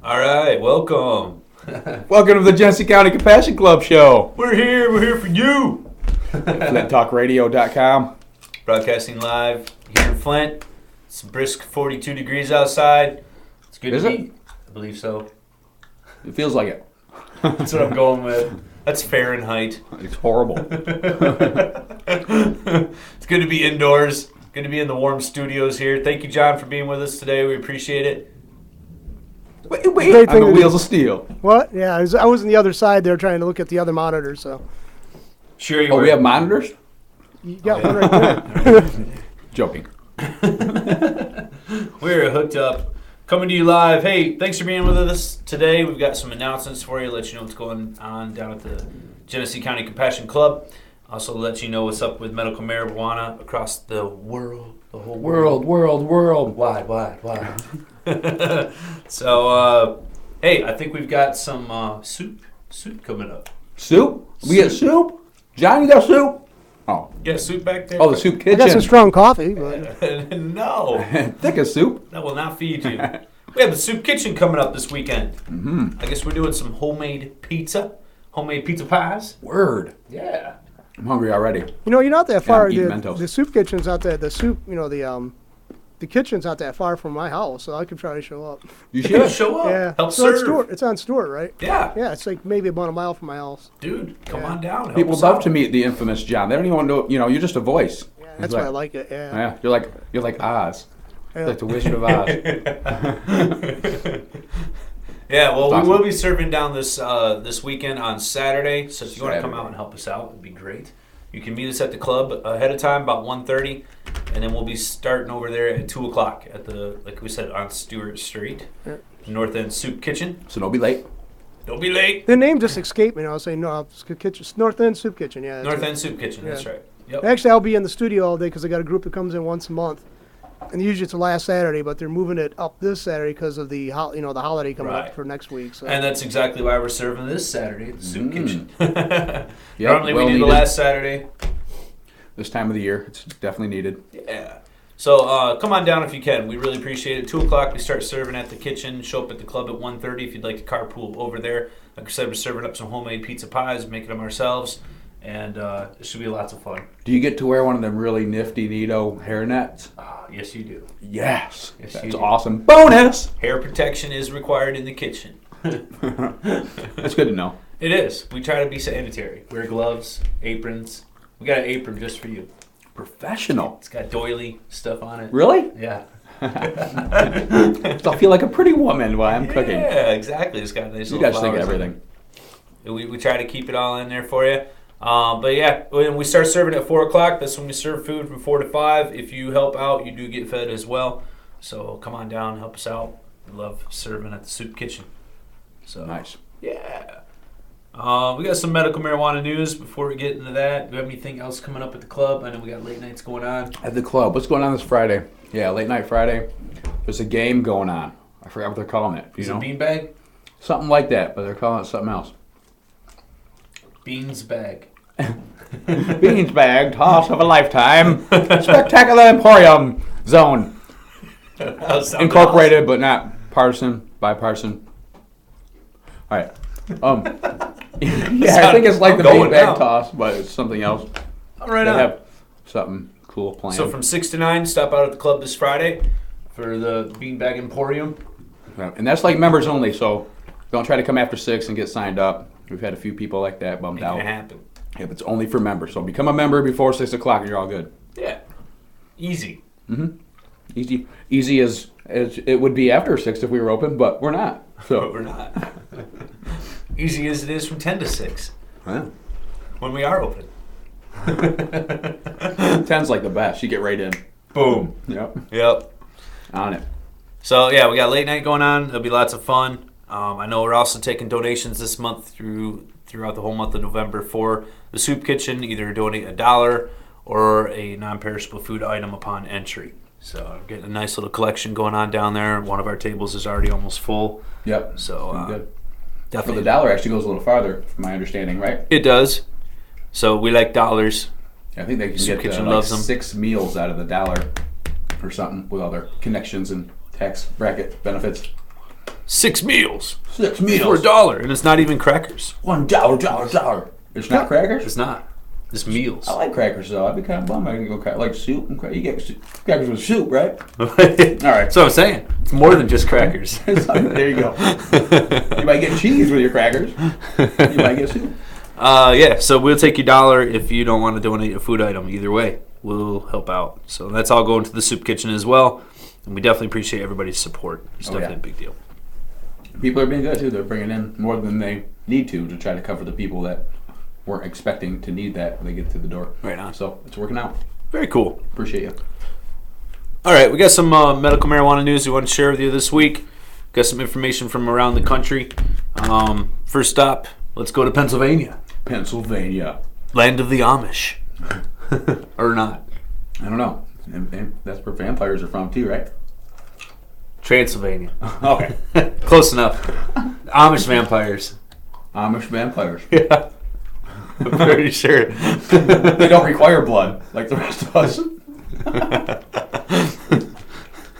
All right, welcome. Welcome to the Genesee County Compassion Club show. We're here for you. FlintTalkRadio.com. Broadcasting live here in Flint. It's a brisk 42 degrees outside. It's good Is to it? be. I believe so. It feels like it. That's what I'm going with. That's Fahrenheit. It's horrible. It's good to be indoors. Good to be in the warm studios here. Thank you, John, for being with us today. We appreciate it. Wait, Great on thing the to wheels do. of steel. What? Yeah, I was on the other side there trying to look at the other monitors. So Sure you Oh, were. we have monitors? you got one right there. Joking. We're hooked up. Coming to you live. Hey, thanks for being with us today. We've got some announcements for you. Let you know what's going on down at the Genesee County Compassion Club. Also let you know what's up with medical marijuana across the world. The whole world. Wide. So, hey, I think we've got some soup coming up. Soup? We get soup? John, you got soup? Oh. You got soup back there? Oh, the soup I kitchen. got some strong coffee, but No, Thick as soup. that will not feed you. We have the soup kitchen coming up this weekend. I guess we're doing some homemade pizza pies. Word. Yeah. I'm hungry already. you're not that Yeah, far. I'm eating The, Mentos. the soup kitchen's not that. The kitchen's not that far from my house, so I could try to show up. You Yeah, should. show up. Yeah, Help so serve. it's on Stewart, right? Yeah. Yeah, it's like maybe about a mile from my house. Dude, come Yeah. on down. Help People us love out. to meet the infamous John. They don't even know, you're just a voice. Yeah, He's that's why I like it. Yeah. Yeah, you're like Oz. Yeah. Like the Wizard of Oz. Yeah, well, Awesome. we will be serving down this weekend on Saturday. So if you want to come Saturday. out and help us out, it'd be great. You can meet us at the club ahead of time, about 1:30, and then we'll be starting over there at 2 o'clock at the, like we said, on Stewart Street, Yeah. North End Soup Kitchen. So don't be late. Don't be late. The name just escaped me. I was saying no, it's kitchen, North End Soup Kitchen. Yeah. that's North it. End Soup Kitchen. That's Yeah. right. Yep. Actually, I'll be in the studio all day because I got a group that comes in once a month, and usually it's the last Saturday, but they're moving it up this Saturday because of the the holiday coming Right. up for next week. So. And that's exactly why we're serving this Saturday at the Soup Kitchen. Yep, Normally well we do the needed. last Saturday. This time of the year, it's definitely needed. Yeah. So come on down if you can. We really appreciate it. 2 o'clock we start serving at the kitchen. Show up at the club at 1:30 if you'd like to carpool over there. Like I said, we're serving up some homemade pizza pies, making them ourselves, and it should be lots of fun. Do you get to wear one of them really nifty, neato hairnets? Yes, you do. Yes. Yes, you That's do. awesome. Bonus! Hair protection is required in the kitchen. That's good to know. It is. We try to be sanitary. Wear gloves, aprons. We got an apron just for you. Professional. It's got doily stuff on it. Really? Yeah. So I feel like a pretty woman while I'm cooking. Yeah, exactly. It's got nice You little guys think of flowers on everything. it. We try to keep it all in there for you. But yeah, when we start serving at 4 o'clock, that's when we serve food from 4 to 5. If you help out, you do get fed as well. So come on down, help us out. We love serving at the Soup Kitchen. So Nice. yeah. We got some medical marijuana news before we get into that. Do you have anything else coming up at the club? I know we got late nights going on. At the club, what's going on this Friday? Yeah, late night Friday. There's a game going on. I forgot what they're calling it. Do Is you it know? beanbag? Something like that, but they're calling it something else. Beans bag. Beans bag, toss of a lifetime. Spectacular Emporium Zone. That sounds Incorporated, but not partisan, bipartisan. All right. Yeah, I think it's like I'm the going beanbag now. toss, but it's something else. All right, They on. have something cool planned. So from 6 to 9, stop out at the club this Friday for the Beanbag Emporium. Yeah, and that's like members only, so don't try to come after 6 and get signed up. We've had a few people like that bummed Make out. it happen. If it's only for members, so become a member before 6 o'clock, and you're all good. Yeah. Easy. Easy as it would be after 6 if we were open, but we're not. But So we're not. Easy as it is from 10 to 6 yeah. when we are open. 10's like the best. You get right in. Boom. Yep. Yep. On it. So yeah, we got late night going on. It'll be lots of fun. I know we're also taking donations this month throughout the whole month of November for the Soup Kitchen. Either donate $1 or a non-perishable food item upon entry. So I'm getting a nice little collection going on down there. One of our tables is already almost full. Yep. So Good. For definitely the dollar actually goes a little farther, from my understanding, right? it does. So we like dollars. I think they can Soup get Kitchen like loves them. 6 meals out of the dollar or something with other connections and tax bracket benefits. 6 meals 6 for meals. $1, and it's not even crackers. $1. It's not crackers? It's not. It's meals. I like crackers, though. I'd be kind of bummed. I can go like soup and you get crackers with soup, right? All right. So I'm saying it's more than just crackers. There you go. You might get cheese with your crackers. You might get soup. Yeah. So we'll take your $1 if you don't want to donate a food item. Either way, we'll help out. So that's all going to the soup kitchen as well, and we definitely appreciate everybody's support. It's definitely a big deal. People are being good too. They're bringing in more than they need to try to cover the people that weren't expecting to need that when they get through the door. Right on. So it's working out. Very cool. Appreciate you. All right, we got some medical marijuana news we want to share with you this week. Got some information from around the country. First stop, let's go to Pennsylvania. Pennsylvania. Land of the Amish. Or not. I don't know. And that's where vampires are from too, right? Transylvania. Okay. Close enough. Amish vampires. Amish vampires. Yeah. I'm pretty sure. They don't require blood like the rest of us.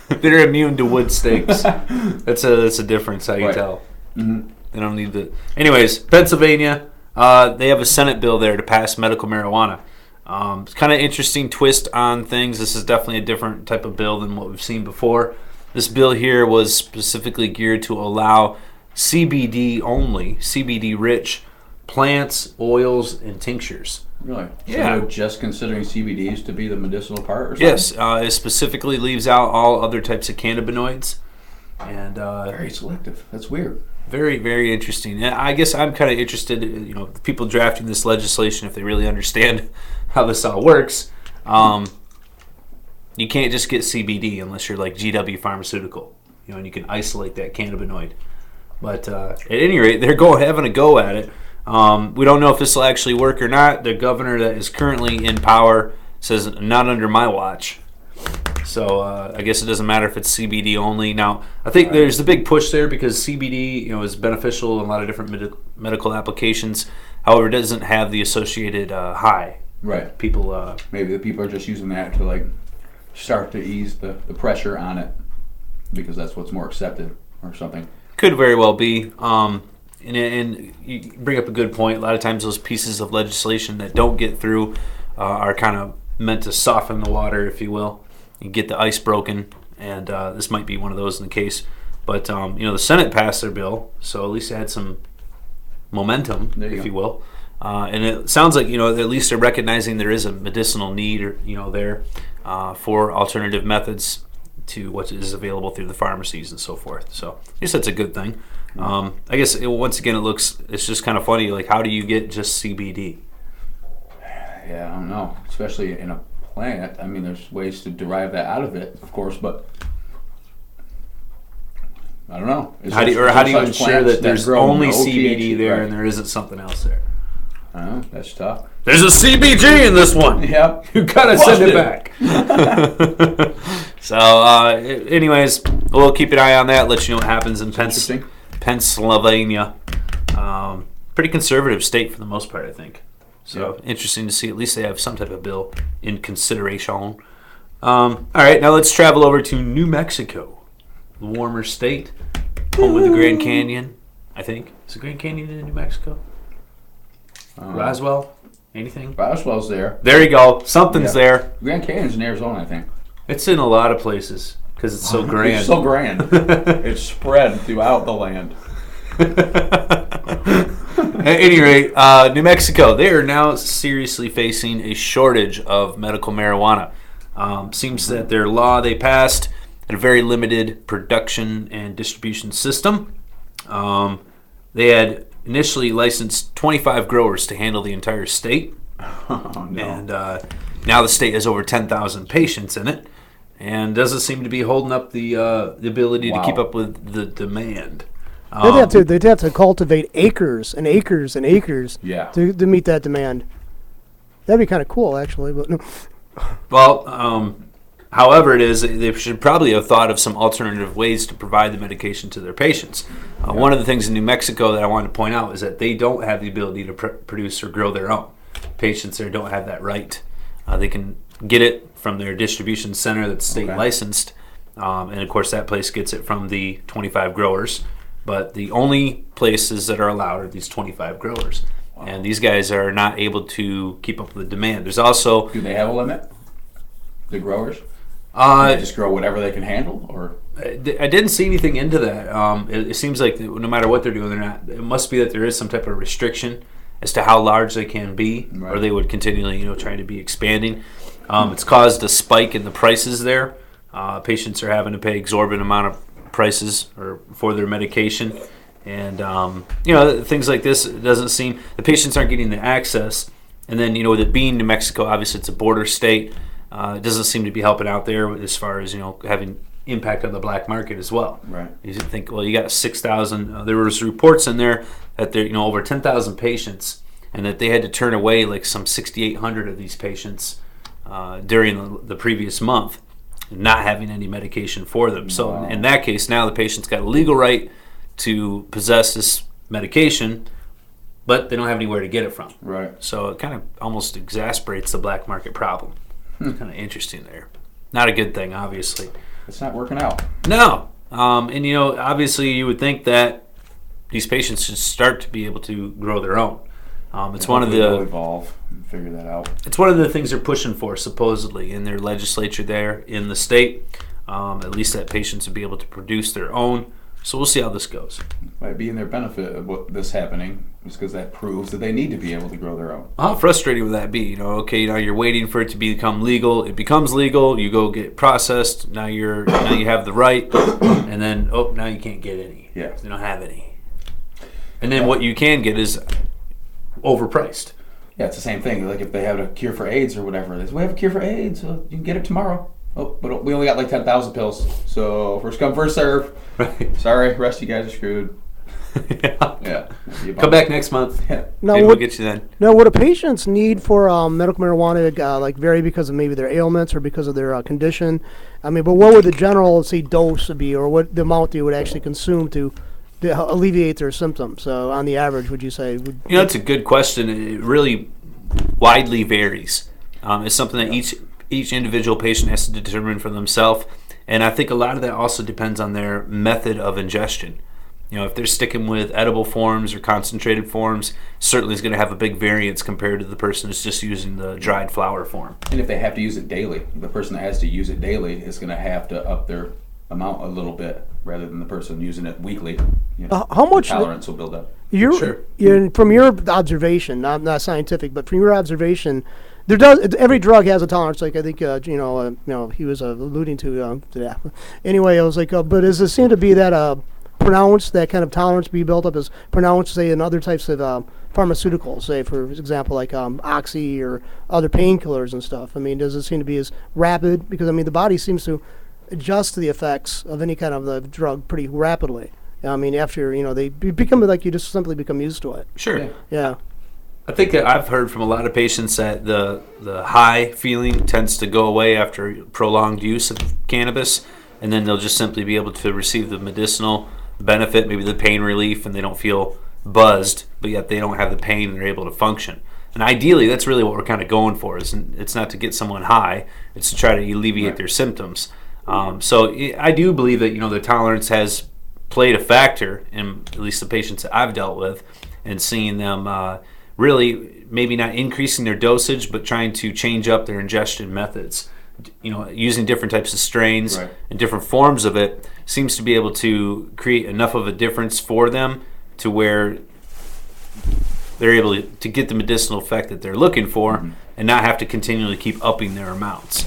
They're immune to wood stakes. That's a difference, how you Right. tell. Mm-hmm. They don't need the... Anyways, Pennsylvania, they have a Senate bill there to pass medical marijuana. It's kind of interesting twist on things. This is definitely a different type of bill than what we've seen before. This bill here was specifically geared to allow CBD only, CBD-rich plants, oils, and tinctures. Really? Yeah. So they're just considering CBDs to be the medicinal part or something? Yes, it specifically leaves out all other types of cannabinoids. And Very selective. That's weird. very, very interesting. And I guess I'm kind of interested, the people drafting this legislation, if they really understand how this all works. You can't just get CBD unless you're like GW Pharmaceutical, and you can isolate that cannabinoid. But at any rate, they're having a go at it. We don't know if this will actually work or not. The governor that is currently in power says not under my watch. So I guess it doesn't matter if it's CBD only. Now, I think there's the big push there because CBD, is beneficial in a lot of different medical applications. However, it doesn't have the associated high. Right. People. Maybe the people are just using that to start to ease the pressure on it because that's what's more accepted or something. Could very well be. And you bring up a good point. A lot of times those pieces of legislation that don't get through are kind of meant to soften the water, if you will, and get the ice broken. And this might be one of those in the case. But, the Senate passed their bill, so at least it had some momentum, if you will. And it sounds like, at least they're recognizing there is a medicinal need, there for alternative methods to what is available through the pharmacies and so forth. So I guess that's a good thing. I guess once again it's just kind of funny. Like, how do you get just CBD? Yeah, I don't know. Especially in a plant. I mean, there's ways to derive that out of it, of course, but I don't know. How do you ensure plants that there's grow only no CBD THC, there right. and there isn't something else there? I don't know. That's tough. There's a CBG in this one. Yep. You gotta send it back. So, anyways, we'll keep an eye on that. Let you know what happens in Pennsylvania. Pretty conservative state for the most part, I think. So interesting to see. At least they have some type of bill in consideration. All right, now let's travel over to New Mexico, the warmer state, home of the Grand Canyon. I think is the Grand Canyon in New Mexico. Roswell, anything? Roswell's there. There you go. Something's there. Grand Canyon's in Arizona, I think. It's in a lot of places because it's so grand. It's so grand. It's spread throughout the land. At any rate, New Mexico, they are now seriously facing a shortage of medical marijuana. Seems that their law they passed had a very limited production and distribution system. They had initially licensed 25 growers to handle the entire state. Oh, no. And now the state has over 10,000 patients in it and doesn't seem to be holding up the ability to keep up with the demand. They'd have to cultivate acres and acres and acres to meet that demand. That'd be kind of cool, actually. But no. Well, however it is, they should probably have thought of some alternative ways to provide the medication to their patients. One of the things in New Mexico that I wanted to point out is that they don't have the ability to produce or grow their own. Patients there don't have that right. They can get it from their distribution center that's state licensed, and of course that place gets it from the 25 growers. But the only places that are allowed are these 25 growers. Wow. And these guys are not able to keep up with the demand. There's also... Do they have a limit? The growers? They just grow whatever they can handle, or I didn't see anything into that. It seems like no matter what they're doing, they're not. It must be that there is some type of restriction as to how large they can be, right, or they would continually, trying to be expanding. It's caused a spike in the prices there. Patients are having to pay exorbitant amount of prices for their medication, and things like this. It doesn't seem the patients aren't getting the access, and then with it being New Mexico, obviously it's a border state. It doesn't seem to be helping out there as far as having impact on the black market as well. Right. You think, well, you got 6,000. There was reports in there that there over 10,000 patients, and that they had to turn away like some 6,800 of these patients during the previous month, not having any medication for them. So wow. In that case, now the patient's got a legal right to possess this medication, but they don't have anywhere to get it from. Right. So it kind of almost exasperates the black market problem. It's kind of interesting there. Not a good thing, obviously. It's not working out. No. And, obviously you would think that these patients should start to be able to grow their own. It's one of the... They'll evolve and figure that out. It's one of the things they're pushing for, supposedly, in their legislature there in the state. At least that patients would be able to produce their own. So we'll see how this goes. Might be in their benefit of this happening, just because that proves that they need to be able to grow their own. How frustrating would that be? Okay, now you're waiting for it to become legal. It becomes legal. You go get processed. Now you have the right, and then now you can't get any. Yeah, you don't have any. And then what you can get is overpriced. Yeah, it's the same thing. Like if they have a cure for AIDS or whatever, they say, we have a cure for AIDS. So you can get it tomorrow. Oh, but we only got like 10,000 pills. So first come, first serve. Right. Sorry, rest of you guys are screwed. Yeah. Come back next month. Yeah. Maybe we'll get you then. Now, what do patients need for medical marijuana vary because of maybe their ailments or because of their condition? But what would the general, say, dose be, or what the amount they would actually consume to alleviate their symptoms? So on the average, would you say? That's a good question. It really widely varies. It's something that each individual patient has to determine for themselves. And I think a lot of that also depends on their method of ingestion. If they're sticking with edible forms or concentrated forms, certainly is going to have a big variance compared to the person who's just using the dried flower form. And if they have to use it daily, the person that has to use it daily is going to have to up their amount a little bit rather than the person using it weekly. How much tolerance will build up? From your observation, not scientific, but from your observation, every drug has a tolerance. Like I think he was alluding to that. Anyway, I was like, but does it seem to be that pronounced, that kind of tolerance be built up as pronounced, say, in other types of pharmaceuticals, say, for example, like oxy or other painkillers and stuff? Does it seem to be as rapid? Because the body seems to adjust to the effects of any kind of the drug pretty rapidly. After they become like you just simply become used to it. Sure. Yeah. I think that I've heard from a lot of patients that the high feeling tends to go away after prolonged use of cannabis, and then they'll just simply be able to receive the medicinal benefit, maybe the pain relief, and they don't feel buzzed, but yet they don't have the pain and they're able to function. And ideally, that's really what we're kind of going for. It's not to get someone high; it's to try to alleviate their symptoms. So I do believe that the tolerance has played a factor in at least the patients that I've dealt with, and seeing them really maybe not increasing their dosage, but trying to change up their ingestion methods. Using different types of strains and different forms of it seems to be able to create enough of a difference for them to where they're able to get the medicinal effect that they're looking for, and not have to continually keep upping their amounts.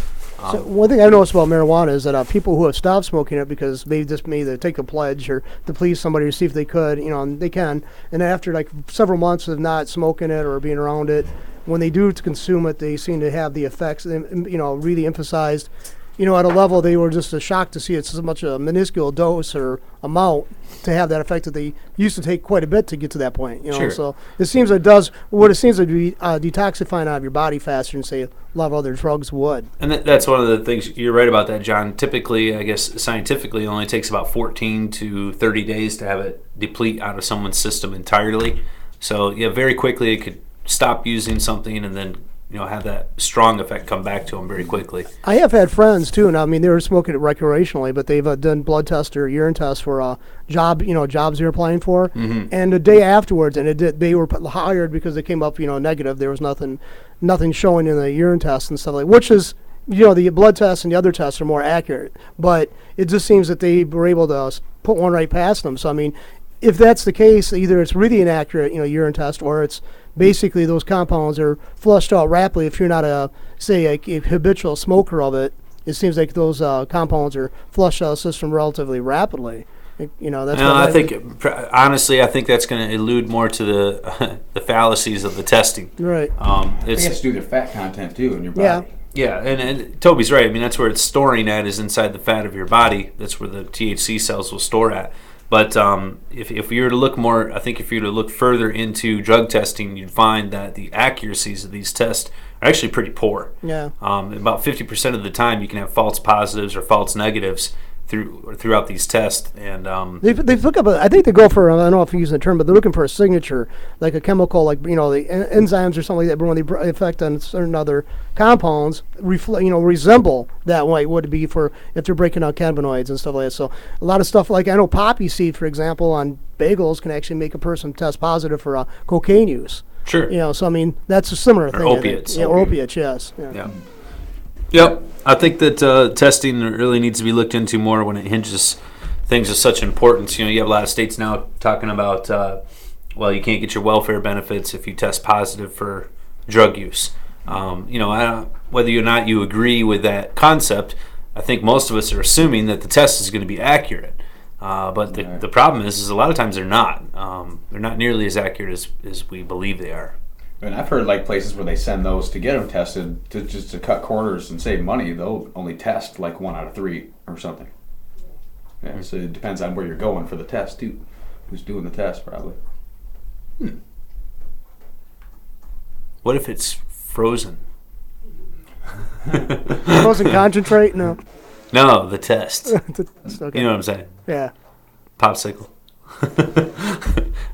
So one thing I've noticed about marijuana is that people who have stopped smoking it because they just may either take a pledge or to please somebody to see if they could, and they can. And after like several months of not smoking it or being around it, when they do to consume it, they seem to have the effects, really emphasized, at a level they were just shocked to see it's so much a minuscule dose or amount to have that effect that they used to take quite a bit to get to that point. Sure. So it seems it does what it seems to be detoxifying out of your body faster than say a lot of other drugs would. And that's one of the things, you're right about that, John. Typically, I guess scientifically, it only takes about 14 to 30 days to have it deplete out of someone's system entirely. So very quickly it could stop using something and then have that strong effect come back to them very quickly. I have had friends too, and I mean they were smoking it recreationally, but they've done blood tests or urine tests for jobs they were applying for, and the day afterwards, and they were hired because they came up negative. There was nothing showing in the urine tests and stuff like, which is the blood tests and the other tests are more accurate, but it just seems that they were able to put one right past them. So I mean, if that's the case, either it's really inaccurate urine test, or it's basically those compounds are flushed out rapidly. If you're not a habitual smoker of it, it seems like those compounds are flushed out of the system relatively rapidly. That's. I think honestly, I think that's going to allude more to the fallacies of the testing. Right. It has to do with their fat content too in your body. Yeah. Yeah, and Toby's right. I mean, that's where it's storing at, is inside the fat of your body. That's where the THC cells will store at. But if you were to look more, I think if you were to look further into drug testing, you'd find that the accuracies of these tests are actually pretty poor. Yeah. About 50% of the time, you can have false positives or false negatives throughout these tests, and they look up. I think they go for. I don't know if you're using the term, but they're looking for a signature, like a chemical, like the enzymes or something like that. But when they affect on certain other compounds, resemble that way would be for if they're breaking down cannabinoids and stuff like that. So a lot of stuff, like I know poppy seed, for example, on bagels can actually make a person test positive for cocaine use. Sure. So I mean that's a similar thing. Opiates. Yeah, or opiates. Yes. Yeah. Yep. I think that testing really needs to be looked into more when it hinges things of such importance. You have a lot of states now talking about, you can't get your welfare benefits if you test positive for drug use. Whether or not you agree with that concept, I think most of us are assuming that the test is going to be accurate. But the problem is a lot of times they're not. They're not nearly as accurate as we believe they are. And I've heard places where they send those to get them tested to cut corners and save money. They'll only test 1 out of 3 or something. Yeah, so it depends on where you're going for the test too. Who's doing the test probably? What if it's frozen? Frozen concentrate? No. No, the test. Okay. You know what I'm saying? Yeah. Popsicle.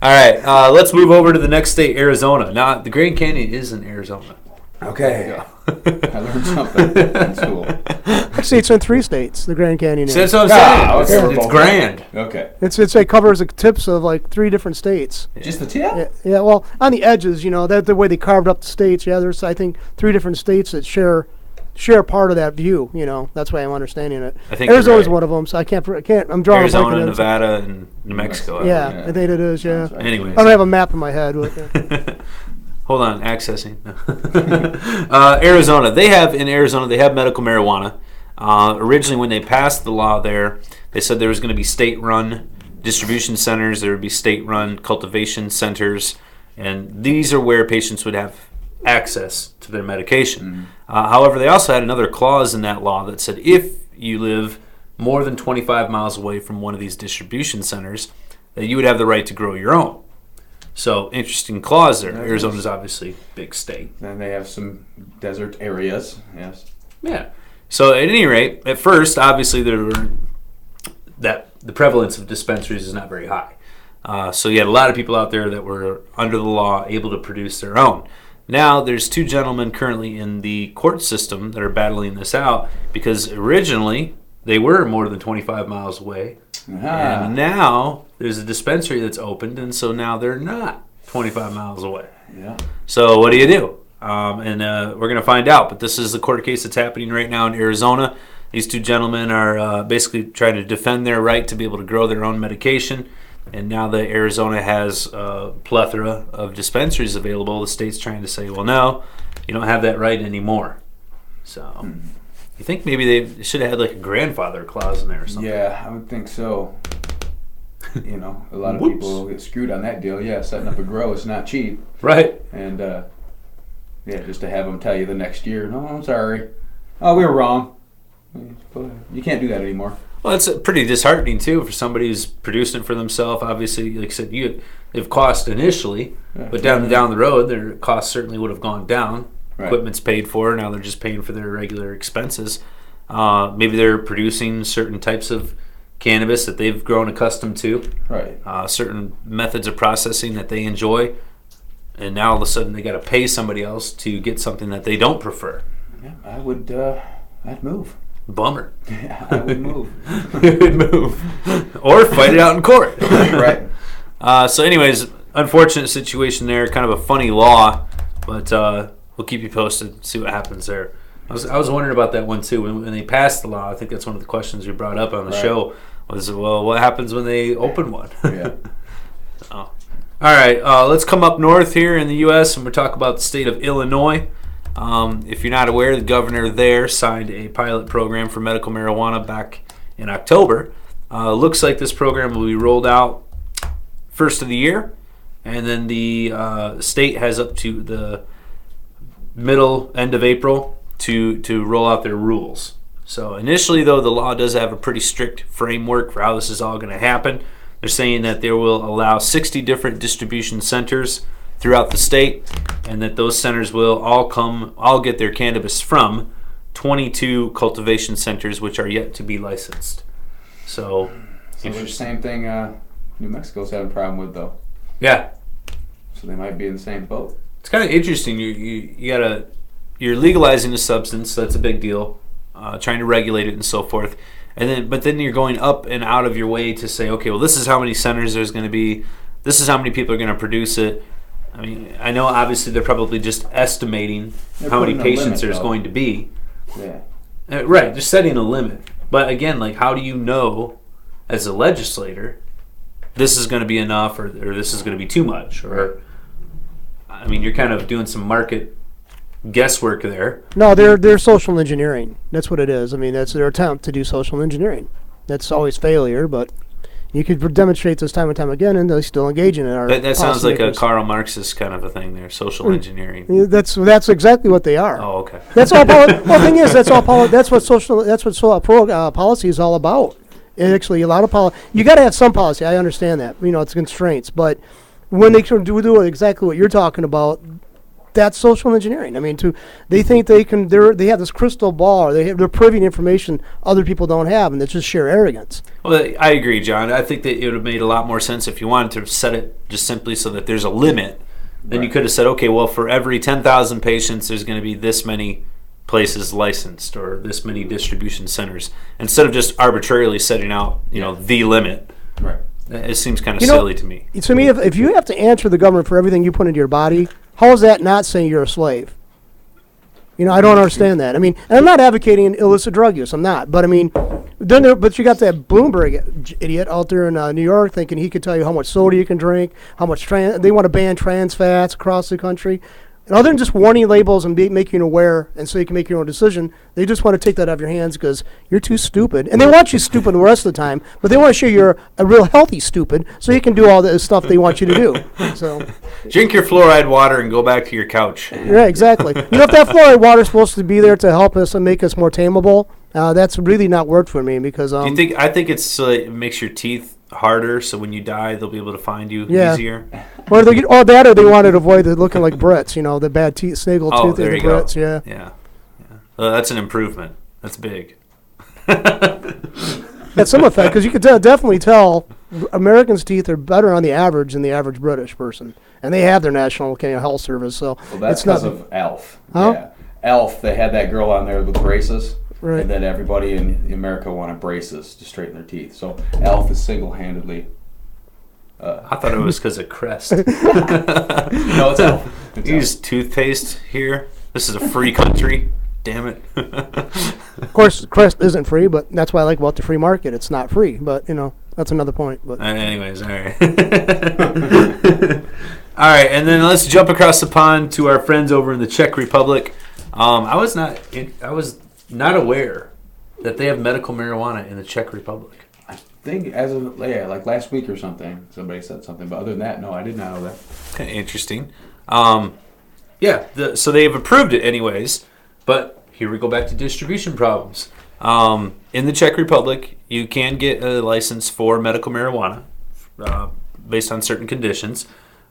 All right, let's move over to the next state, Arizona. Now, the Grand Canyon is in Arizona. Okay. I learned something in school. Actually, it's in 3 states. The Grand Canyon is. So that's what I'm saying. Okay. It's grand. Okay. It covers the tips of 3 different states. Just the tip? Yeah. Well, on the edges, that's the way they carved up the states. Yeah, there's I think 3 different states that share part of that view. That's why I'm understanding it. I think Arizona's one of them, so I can't. I'm drawing Arizona, Nevada, and New Mexico. Yeah, I think it is. Yeah. Right. Anyways, I don't have a map in my head. Hold on, accessing. Arizona. They have medical marijuana. Originally, when they passed the law there, they said there was going to be state-run distribution centers. There would be state-run cultivation centers, and these are where patients would have access to their medication. However, they also had another clause in that law that said if you live more than 25 miles away from one of these distribution centers, that you would have the right to grow your own. So, interesting clause there. Arizona is obviously a big state. Then they have some desert areas, yes. Yeah. So, at any rate, at first, obviously, the prevalence of dispensaries is not very high. So, you had a lot of people out there that were under the law able to produce their own. Now, there's 2 gentlemen currently in the court system that are battling this out because originally they were more than 25 miles away. And now there's a dispensary that's opened, and so now they're not 25 miles away. Yeah. So what do you do? We're going to find out. But this is the court case that's happening right now in Arizona. These 2 gentlemen are basically trying to defend their right to be able to grow their own medication. And now that Arizona has a plethora of dispensaries available, the state's trying to say, well, no, you don't have that right anymore. So you think maybe they should have had a grandfather clause in there or something? Yeah, I would think so. A lot of people get screwed on that deal. Yeah, setting up a grow is not cheap. Right. And, just to have them tell you the next year, no, I'm sorry. Oh, we were wrong. You can't do that anymore. Well, it's pretty disheartening, too, for somebody who's producing it for themselves. Obviously, like I said, they've cost initially, but down the road, their costs certainly would have gone down. Right. Equipment's paid for. Now they're just paying for their regular expenses. Maybe they're producing certain types of cannabis that they've grown accustomed to. Right. Certain methods of processing that they enjoy. and now all of a sudden they got to pay somebody else to get something that they don't prefer. Yeah, I'd move. Bummer. Yeah, I would move. It would move. Or fight it out in court. Right. So anyways, unfortunate situation there, kind of a funny law, but we'll keep you posted, see what happens there. I was wondering about that one too. When they passed the law, I think that's one of the questions you brought up on the show was, well, what happens when they open one? Yeah. All right, let's come up north here in the U.S. and we'll talk about the state of Illinois. If you're not aware, the governor there signed a pilot program for medical marijuana back in October. Looks like this program will be rolled out first of the year, and then the state has up to the end of April to roll out their rules. So initially, though, the law does have a pretty strict framework for how this is all going to happen. They're saying that they will allow 60 different distribution centers throughout the state, and that those centers will all get their cannabis from 22 cultivation centers, which are yet to be licensed. So the same thing New Mexico's having a problem with, though. Yeah. So they might be in the same boat. It's kind of interesting. You're legalizing a substance, so that's a big deal. Trying to regulate it and so forth, but then you're going up and out of your way to say, okay, well, this is how many centers there's going to be. This is how many people are going to produce it. I mean, I know obviously they're probably just estimating how many patients there's going to be. Yeah. Right, just setting a limit. But again, like, how do you know as a legislator this is going to be enough or this is going to be too much? Or, I mean, you're kind of doing some market guesswork there. No, they're social engineering. That's what it is. I mean, that's their attempt to do social engineering. That's always failure, but you could demonstrate this time and time again, and they're still engaging in it. That sounds like a Karl Marxist kind of a thing there, social engineering. Yeah, that's exactly what they are. Oh, okay. That's all. Well, the thing is, that's what policy is all about. And actually, a lot of you got to have some policy. I understand that. It's constraints, but when they can do exactly what you're talking about, that's social engineering. I mean, they think they can. They have this crystal ball. They're privy to information other people don't have, and it's just sheer arrogance. Well, I agree, John. I think that it would have made a lot more sense if you wanted to set it just simply so that there's a limit. Then you could have said, okay, well, for every 10,000 patients, there's going to be this many places licensed or this many distribution centers, instead of just arbitrarily setting out, the limit. Right. It seems kind of silly to me. To me, if you have to answer the government for everything you put into your body, how is that not saying you're a slave? I don't understand that. I mean, and I'm not advocating illicit drug use. I'm not. But I mean, but you got that Bloomberg idiot out there in New York thinking he could tell you how much soda you can drink, how much they want to ban trans fats across the country. And other than just warning labels and making you aware and so you can make your own decision, they just want to take that out of your hands because you're too stupid. And they want you stupid the rest of the time, but they want to show you're a real healthy stupid so you can do all the stuff they want you to do. So drink your fluoride water and go back to your couch. Yeah, exactly. If that fluoride water is supposed to be there to help us and make us more tameable, that's really not worked for me because Do you think? I think it makes your teeth harder, so when you die, they'll be able to find you easier. Or they wanted to avoid looking like Brits, the bad teeth, snaggle tooth there the you Brits. Go. Yeah. Well, that's an improvement. That's big. That's some effect because you could definitely tell Americans' teeth are better on the average than the average British person, and they have their national health service. So that's because of ALF. Huh? Yeah, ALF. They had that girl on there with braces. Right. And then everybody in America wanted braces to straighten their teeth. So ALF is single-handedly. I thought it was because of Crest. No, it's ALF. You use toothpaste here. This is a free country. Damn it. Of course, Crest isn't free, but that's why I like about the free market. It's not free, but that's another point. But anyways, all right. All right, and then let's jump across the pond to our friends over in the Czech Republic. I was not aware that they have medical marijuana in the Czech Republic. I think like last week or something, somebody said something. But other than that, no, I did not know that. Kind of interesting. So they have approved it anyways. But here we go back to distribution problems. In the Czech Republic, you can get a license for medical marijuana based on certain conditions.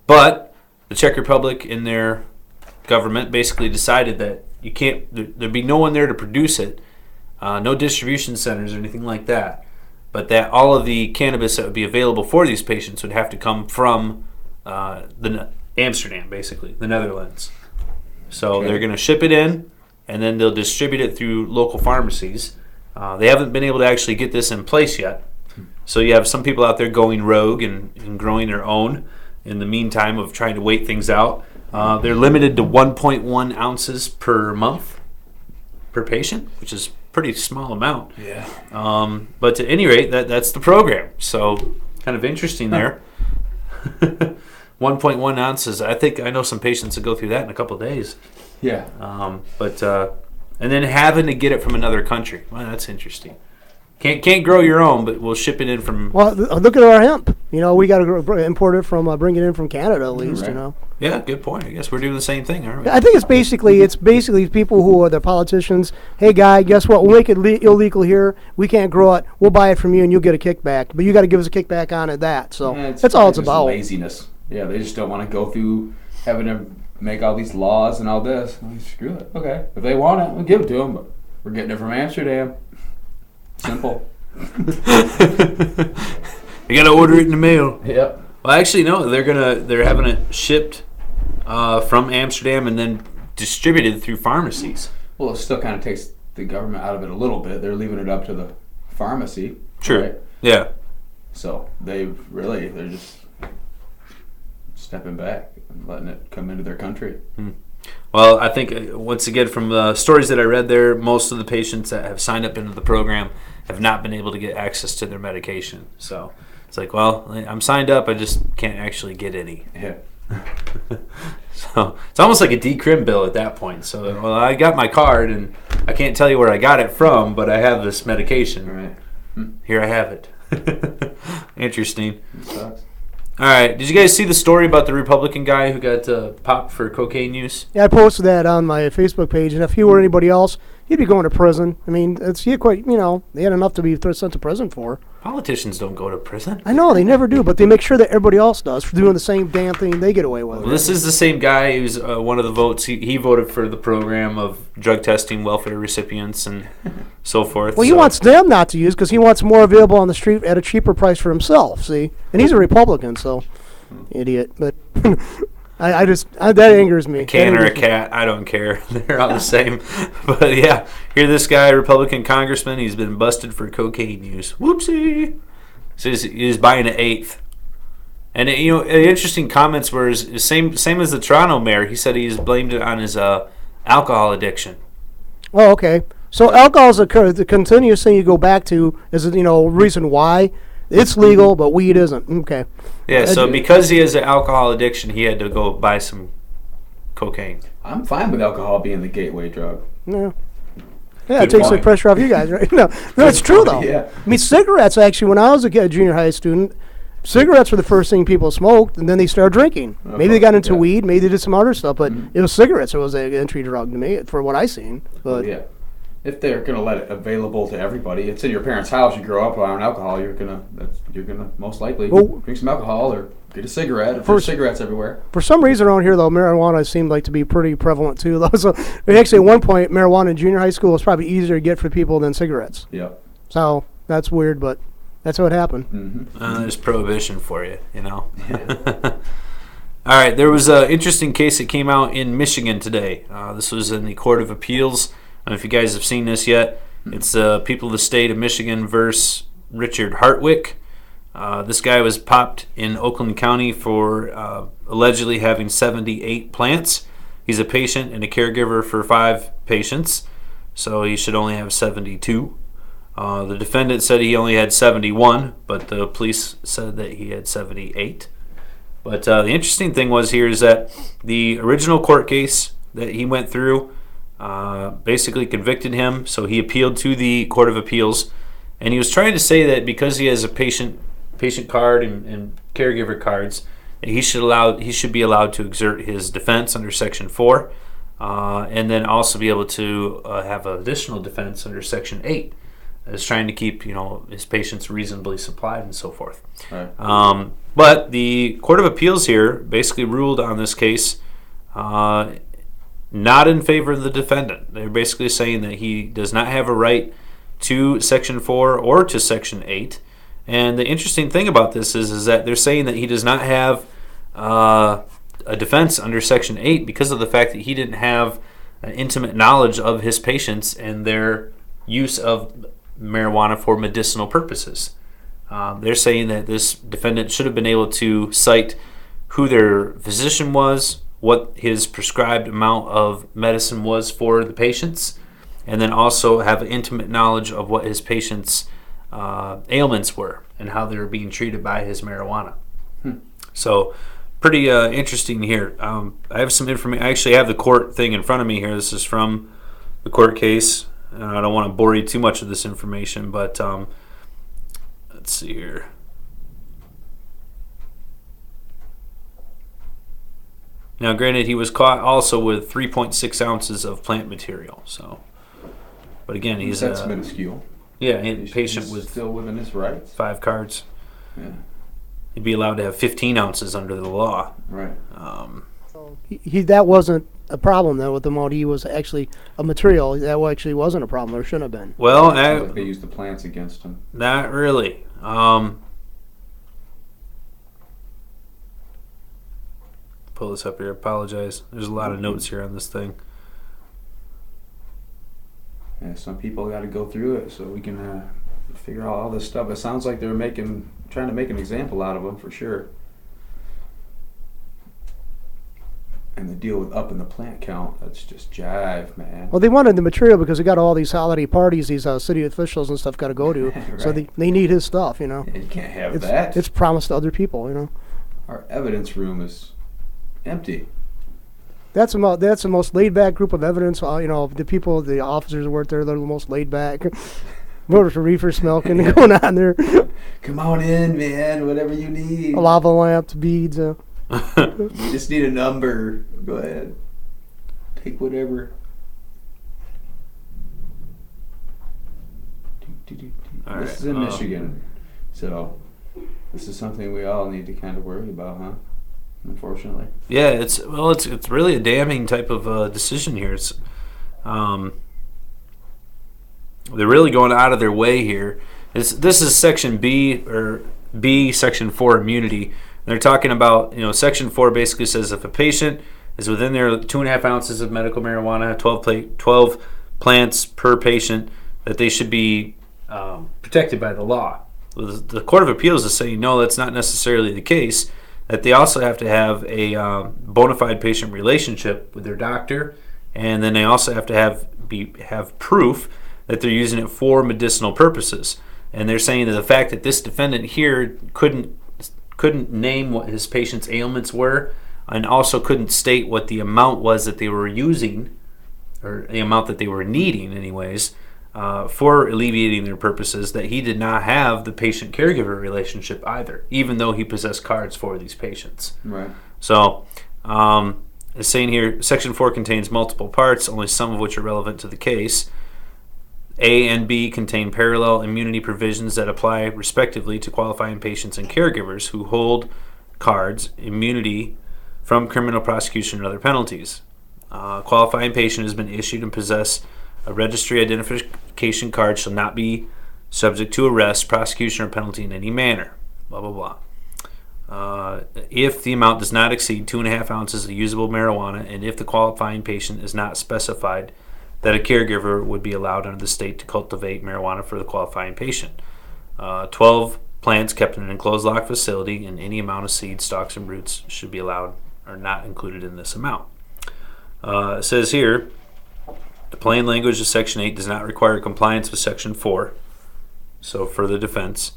But the Czech Republic, in their government, basically decided that you can't. There'd be no one there to produce it, no distribution centers or anything like that. But that all of the cannabis that would be available for these patients would have to come from the Amsterdam, basically, the Netherlands. So Okay. they're going to ship it in, and then they'll distribute it through local pharmacies. They haven't been able to actually get this in place yet. So you have some people out there going rogue and growing their own in the meantime of trying to wait things out. They're limited to 1.1 ounces per month per patient, which is a pretty small amount. Yeah. But at any rate, that's the program. So kind of interesting there. 1.1 ounces. I think I know some patients that go through that in a couple of days. Yeah. And then having to get it from another country. Well, that's interesting. Can't grow your own, but we'll ship it in from. Well, look at our hemp. We got to import it from, bring it in from Canada at least. Right. Yeah, good point. I guess we're doing the same thing, aren't we? I think it's basically people who are the politicians. Hey, guy, guess what? We'll make it illegal here. We can't grow it. We'll buy it from you, and you'll get a kickback. But you got to give us a kickback on it. So Yeah, that's all it's just about. Laziness. Yeah, they just don't want to go through having to make all these laws and all this. Well, screw it. Okay, if they want it, we'll give it to them. But we're getting it from Amsterdam. Simple. You got to order it in the mail. Yep. Well, actually, no. They're having it shipped from Amsterdam and then distributed through pharmacies. Well, it still kind of takes the government out of it a little bit. They're leaving it up to the pharmacy. True. Right? Yeah. So they're just stepping back and letting it come into their country. Well, I think, once again, from the stories that I read there, most of the patients that have signed up into the program have not been able to get access to their medication. So it's like, well, I'm signed up, I just can't actually get any. Yeah. So it's almost like a decrim bill at that point. So, well, I got my card, and I can't tell you where I got it from, but I have this medication. Right. Here I have it. Interesting. It sucks. All right. Did you guys see the story about the Republican guy who got popped for cocaine use? Yeah, I posted that on my Facebook page, and if he were anybody else, he'd be going to prison. I mean, he had enough to be sent to prison for. Politicians don't go to prison. I know, they never do, but they make sure that everybody else does for doing the same damn thing they get away with. Well, this is the same guy who's one of the votes. He voted for the program of drug testing welfare recipients and so forth. Well, he wants them not to use because he wants more available on the street at a cheaper price for himself, see? And he's a Republican, so idiot. But that angers me. A can or a cat, I don't care. They're all the same. But yeah, here this guy, Republican congressman, he's been busted for cocaine use. Whoopsie. So he's buying an eighth. And interesting comments were same as the Toronto mayor. He said he's blamed it on his alcohol addiction. Oh, okay. So alcohol is the continuous thing you go back to is reason why it's legal, but weed isn't. Okay. Yeah, so because he has an alcohol addiction, he had to go buy some cocaine. I'm fine with alcohol being the gateway drug. Yeah. Yeah, Good it takes the point. pressure off you guys, right? No, it's true, though. Yeah. I mean, cigarettes, actually, when I was a junior high student, cigarettes were the first thing people smoked, and then they started drinking. Maybe they got into Yeah. weed, maybe they did some other stuff, but it was cigarettes. It was an entry drug to me, for what I seen. But Yeah. If they're gonna let it available to everybody, it's in your parents' house. You grow up around alcohol. You're gonna most likely Well, drink some alcohol or get a cigarette. If for- there's cigarettes everywhere. for some reason around here, though, marijuana seemed like to be pretty prevalent, too. Though. So actually, at one point, marijuana in junior high school was probably easier to get for people than cigarettes. Yep. So that's weird, but that's what happened. Mm-hmm. There's prohibition for you, All right, there was an interesting case that came out in Michigan today. This was in the Court of Appeals. I don't know if you guys have seen this yet. It's people of the state of Michigan versus Richard Hartwick. This guy was popped in Oakland County for allegedly having 78 plants. He's a patient and a caregiver for 5 patients, so he should only have 72. The defendant said he only had 71, but the police said that he had 78. But the interesting thing was here is that the original court case that he went through basically convicted him, so he appealed to the Court of Appeals, and he was trying to say that because he has a patient card and caregiver cards, that he should be allowed to exert his defense under Section 4, and then also be able to have an additional defense under Section 8, as trying to keep his patients reasonably supplied and so forth. Right. But the Court of Appeals here basically ruled on this case not in favor of the defendant. They're basically saying that he does not have a right to Section 4 or to Section 8. And the interesting thing about this is that they're saying that he does not have a defense under Section 8 because of the fact that he didn't have an intimate knowledge of his patients and their use of marijuana for medicinal purposes. They're saying that this defendant should have been able to cite who their physician was, what his prescribed amount of medicine was for the patients, and then also have intimate knowledge of what his patients' ailments were and how they were being treated by his marijuana. So pretty interesting here. I have some information. I actually have the court thing in front of me here. This is from the court case. I don't want to bore you too much with this information, but let's see here. Now, granted, he was caught also with 3.6 ounces of plant material. So, but again, that's minuscule. Yeah, a patient with still within his rights. 5 cards. Yeah. He'd be allowed to have 15 ounces under the law. Right. That wasn't a problem though with the amount. He was actually a material. That actually wasn't a problem. Or shouldn't have been. Well, like they used the plants against him. Not really. Pull this up here. I apologize. There's a lot of notes here on this thing. Yeah, some people got to go through it so we can figure out all this stuff. It sounds like they're trying to make an example out of him for sure. And the deal with upping the plant count, that's just jive, man. Well, they wanted the material because they got all these holiday parties these city officials and stuff got to go to. Right. So they need his stuff, you know. Yeah, you can't have that. It's promised to other people, you know. Our evidence room is empty. That's the most laid back group of evidence. You know, the officers who work there, they're the most laid back. What was reefer smoking going on there? Come on in, man. Whatever you need. Lava lamps, beads. You just need a number. Go ahead. Take whatever. This is in Michigan, so this is something we all need to kind of worry about, huh? Unfortunately. Yeah, it's really a damning type of decision here. It's they're really going out of their way here. This is Section B, Section 4 immunity. They're talking about, Section 4 basically says if a patient is within their 2.5 ounces of medical marijuana, 12 plants per patient, that they should be protected by the law. The Court of Appeals is saying no, that's not necessarily the case. That they also have to have a bona fide patient relationship with their doctor, and then they also have to have proof that they're using it for medicinal purposes. And they're saying that the fact that this defendant here couldn't name what his patient's ailments were, and also couldn't state what the amount was that they were using, or the amount that they were needing anyways, for alleviating their purposes, that he did not have the patient-caregiver relationship either, even though he possessed cards for these patients. Right. So, it's saying here, Section 4 contains multiple parts, only some of which are relevant to the case. A and B contain parallel immunity provisions that apply respectively to qualifying patients and caregivers who hold cards, immunity from criminal prosecution and other penalties. Qualifying patient has been issued and possess a registry identification card shall not be subject to arrest, prosecution, or penalty in any manner. Blah, blah, blah. If the amount does not exceed 2.5 ounces of usable marijuana, and if the qualifying patient is not specified, that a caregiver would be allowed under the state to cultivate marijuana for the qualifying patient. 12 plants kept in an enclosed locked facility, and any amount of seeds, stalks, and roots should be allowed or not included in this amount. It says here, the plain language of Section 8 does not require compliance with Section 4, so for the defense,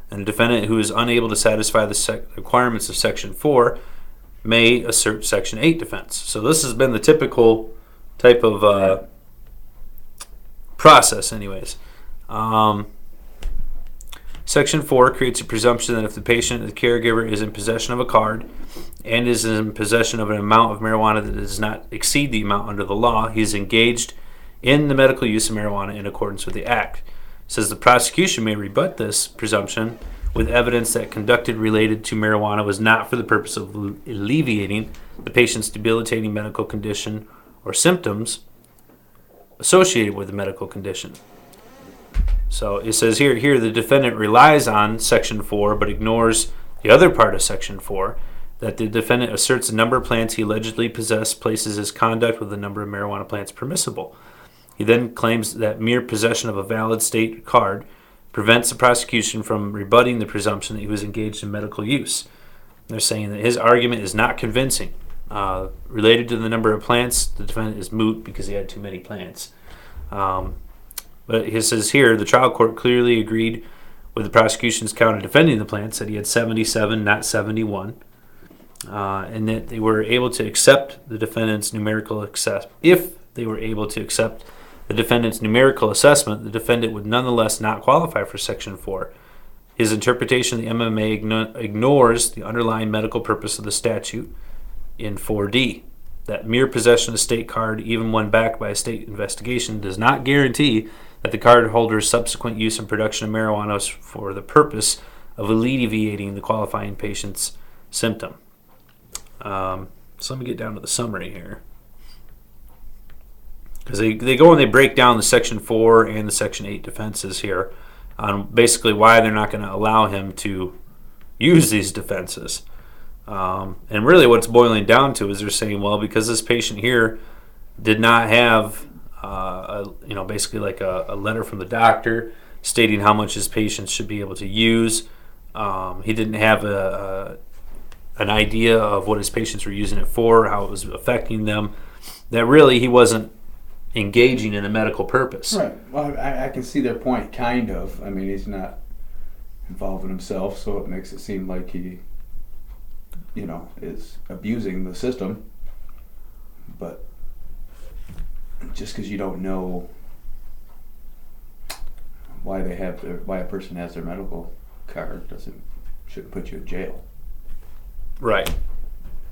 and a defendant who is unable to satisfy the requirements of Section 4 may assert Section 8 defense. So this has been the typical type of process anyways. Section 4 creates a presumption that if the patient or the caregiver is in possession of a card and is in possession of an amount of marijuana that does not exceed the amount under the law, he is engaged in the medical use of marijuana in accordance with the Act. It says the prosecution may rebut this presumption with evidence that conducted related to marijuana was not for the purpose of alleviating the patient's debilitating medical condition or symptoms associated with the medical condition. So it says here the defendant relies on Section 4 but ignores the other part of Section 4, that the defendant asserts the number of plants he allegedly possessed places his conduct with the number of marijuana plants permissible. He then claims that mere possession of a valid state card prevents the prosecution from rebutting the presumption that he was engaged in medical use. They're saying that his argument is not convincing. Related to the number of plants, the defendant is moot because he had too many plants. But he says here, the trial court clearly agreed with the prosecution's count of defending the plants, that he had 77, not 71. And that they were able to accept the defendant's numerical assessment. If they were able to accept the defendant's numerical assessment, the defendant would nonetheless not qualify for Section 4. His interpretation of the MMA ignores the underlying medical purpose of the statute in 4D. That mere possession of a state card, even when backed by a state investigation, does not guarantee that the card holder's subsequent use and production of marijuana is for the purpose of alleviating the qualifying patient's symptom. So let me get down to the summary here. Because they go and they break down the Section 4 and the Section 8 defenses here on basically why they're not going to allow him to use these defenses. And really what it's boiling down to is they're saying, well, because this patient here did not have, basically like a letter from the doctor stating how much his patients should be able to use. He didn't have an idea of what his patients were using it for, how it was affecting them, that really he wasn't engaging in a medical purpose. Right. Well, I can see their point, kind of. I mean, he's not involving himself, so it makes it seem like he, is abusing the system. But just because you don't know why a person has their medical card shouldn't put you in jail. Right.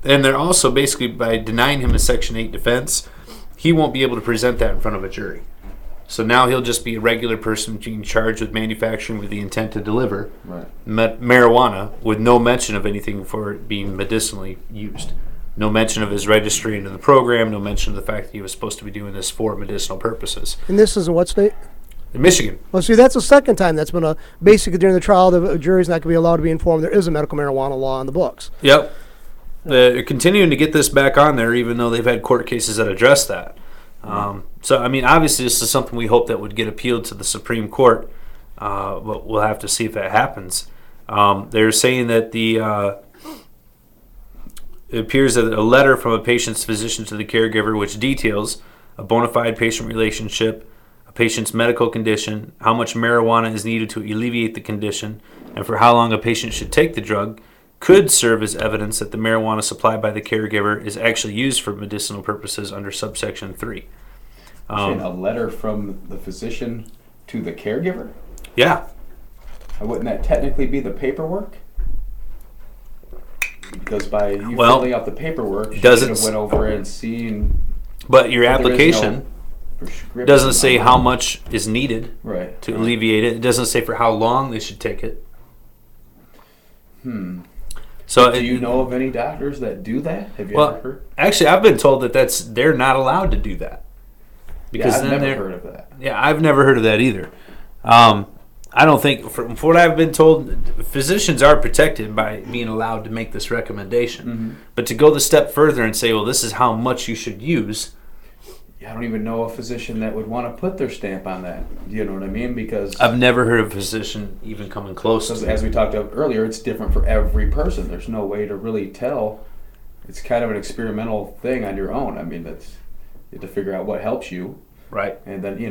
And they're also basically, by denying him a Section 8 defense, he won't be able to present that in front of a jury. So now he'll just be a regular person being charged with manufacturing with the intent to deliver marijuana with no mention of anything for it being medicinally used. No mention of his registry into the program, no mention of the fact that he was supposed to be doing this for medicinal purposes. And this is in what state? In Michigan. Well, see, that's the second time that's been basically during the trial, the jury's not going to be allowed to be informed there is a medical marijuana law on the books. Yep. They're continuing to get this back on there, even though they've had court cases that address that. So, I mean, obviously this is something we hope that would get appealed to the Supreme Court, but we'll have to see if that happens. They're saying that it appears that a letter from a patient's physician to the caregiver which details a bona fide patient relationship, a patient's medical condition, how much marijuana is needed to alleviate the condition, and for how long a patient should take the drug, could serve as evidence that the marijuana supplied by the caregiver is actually used for medicinal purposes under subsection 3. A letter from the physician to the caregiver? Yeah. Wouldn't that technically be the paperwork? Because by you filling out the paperwork, you should have went over and seen. But your application doesn't say how much is needed to alleviate it. It doesn't say for how long they should take it. So do you know of any doctors that do that? Have you ever heard? Actually, I've been told that they're not allowed to do that. Because I've never heard of that. Yeah, I've never heard of that either. I don't think, from what I've been told, physicians are protected by being allowed to make this recommendation. Mm-hmm. But to go the step further and say, well, this is how much you should use. I don't even know a physician that would want to put their stamp on that. You know what I mean? Because I've never heard of a physician even coming close to as we talked about earlier, it's different for every person. There's no way to really tell. It's kind of an experimental thing on your own. I mean, you have to figure out what helps you. Right. And then,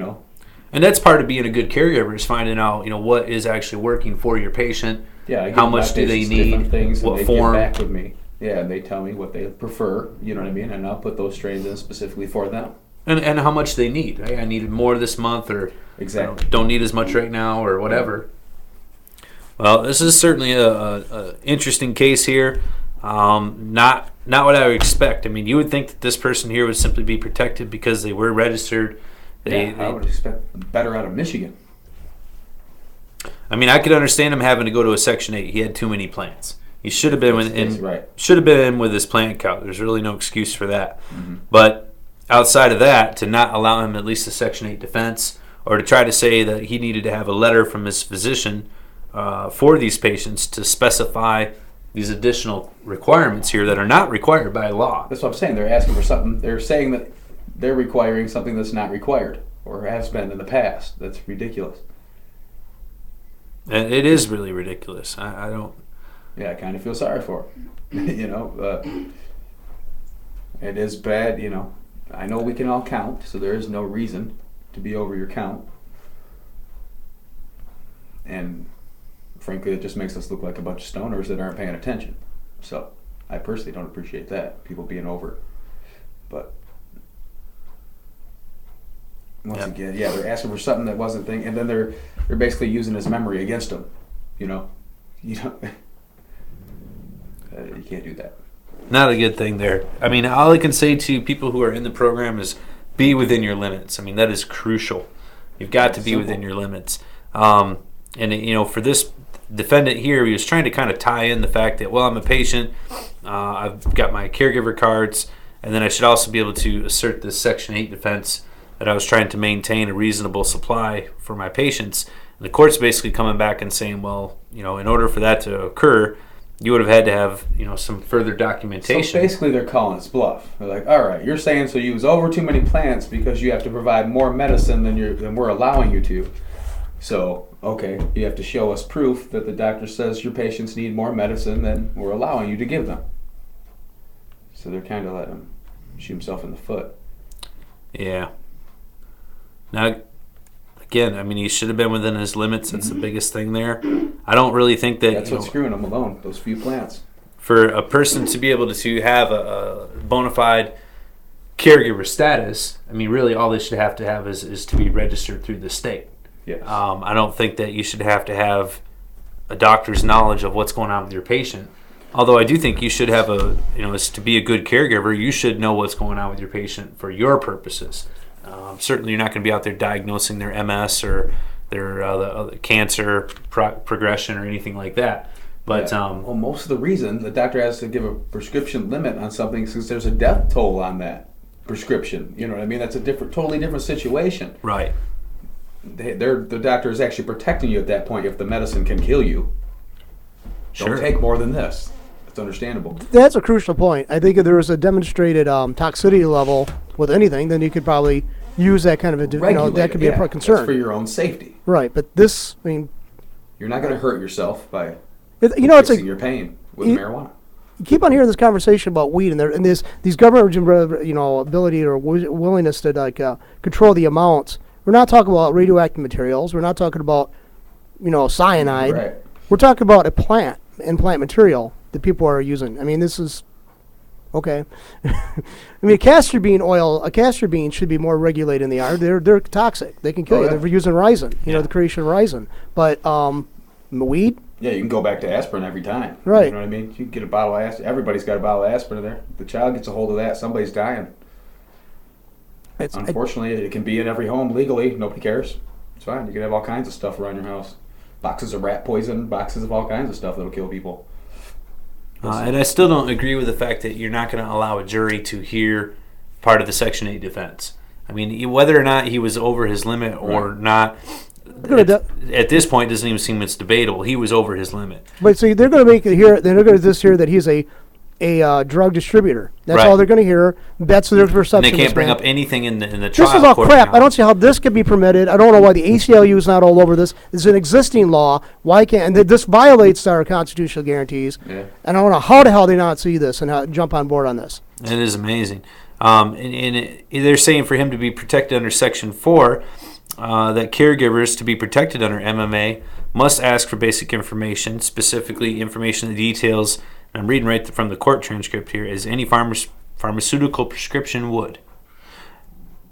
And that's part of being a good caregiver is finding out, what is actually working for your patient. Yeah. How much do they need? Things, what and form? Get back with me. Yeah, and they tell me what they prefer. You know what I mean? And I'll put those strains in specifically for them. And how much they need. Hey, I needed more this month, or exactly don't need as much right now, or whatever. Well, this is certainly a interesting case here. Not what I would expect. I mean, you would think that this person here would simply be protected because they were registered. I would expect better out of Michigan. I mean, I could understand him having to go to a Section 8. He had too many plants. He should have been should have been in with his plant count. There's really no excuse for that. Mm-hmm. But outside of that, to not allow him at least a Section 8 defense, or to try to say that he needed to have a letter from his physician for these patients to specify these additional requirements here that are not required by law. That's what I'm saying. They're asking for something. They're saying that they're requiring something that's not required or has been in the past. That's ridiculous. And it is really ridiculous. I don't. Yeah, I kind of feel sorry for it. It is bad. I know we can all count, so there is no reason to be over your count. And frankly, it just makes us look like a bunch of stoners that aren't paying attention. So I personally don't appreciate that, people being over. But once again, they're asking for something that wasn't thing, and then they're basically using his memory against him. You don't. You can't do that. Not a good thing there. I mean, all I can say to people who are in the program is be within your limits. I mean, that is crucial. You've got to be within your limits. And for this defendant here, he was trying to kind of tie in the fact that, well, I'm a patient, I've got my caregiver cards, and then I should also be able to assert this Section 8 defense that I was trying to maintain a reasonable supply for my patients. And the court's basically coming back and saying, well, in order for that to occur, you would have had to have, some further documentation. So basically they're calling us bluff. They're like, all right, you're saying so you use over too many plants because you have to provide more medicine than we're allowing you to. So, okay, you have to show us proof that the doctor says your patients need more medicine than we're allowing you to give them. So they're kind of letting him shoot himself in the foot. Yeah. Now, again, I mean, he should have been within his limits. That's the biggest thing there. I don't really think that... That's what's screwing him alone, those few plants. For a person to be able to have a bona fide caregiver status, I mean, really all they should have to have is to be registered through the state. Yes. I don't think that you should have to have a doctor's knowledge of what's going on with your patient. Although I do think you should have to be a good caregiver, you should know what's going on with your patient for your purposes. Certainly you're not going to be out there diagnosing their MS or their cancer progression or anything like that. But well, most of the reason the doctor has to give a prescription limit on something is because there's a death toll on that prescription. You know what I mean? That's a totally different situation. Right. The doctor is actually protecting you at that point if the medicine can kill you. Sure. Don't take more than this. It's understandable. That's a crucial point. I think if there was a demonstrated toxicity level with anything, then you could probably use that kind of that could be a concern. That's for your own safety. Right, but this, I mean... You're not going to hurt yourself by fixing your pain with marijuana. You keep on hearing this conversation about weed, and these government, ability or willingness to control the amounts. We're not talking about radioactive materials. We're not talking about, cyanide. Right. We're talking about plant material that people are using. I mean, this is okay. I mean, castor bean should be more regulated than they are. They're toxic. They can kill you. They're using resin. The creation of resin. But weed. Yeah, you can go back to aspirin every time. Right. You know what I mean? You can get a bottle of aspirin. Everybody's got a bottle of aspirin in there. The child gets a hold of that. Somebody's dying. Unfortunately, it can be in every home legally. Nobody cares. It's fine. You can have all kinds of stuff around your house. Boxes of rat poison, boxes of all kinds of stuff that'll kill people. And I still don't agree with the fact that you're not going to allow a jury to hear part of the Section 8 defense. I mean, whether or not he was over his limit or not, at this point, it doesn't even seem it's debatable. He was over his limit. But see, they're going to make it here. They're going to just hear that he's a drug distributor. That's all they're going to hear. That's their perception. And they can't bring up anything in the trial. This is all crap. I don't see how this could be permitted. I don't know why the ACLU is not all over this. It's an existing law. Why can't? And this violates our constitutional guarantees. Yeah. And I don't know how the hell they not see this and jump on board on this. It is amazing. And they're saying for him to be protected under Section 4, that caregivers to be protected under MMA must ask for basic information, specifically information that details. I'm reading right from the court transcript here, as any pharmaceutical prescription would.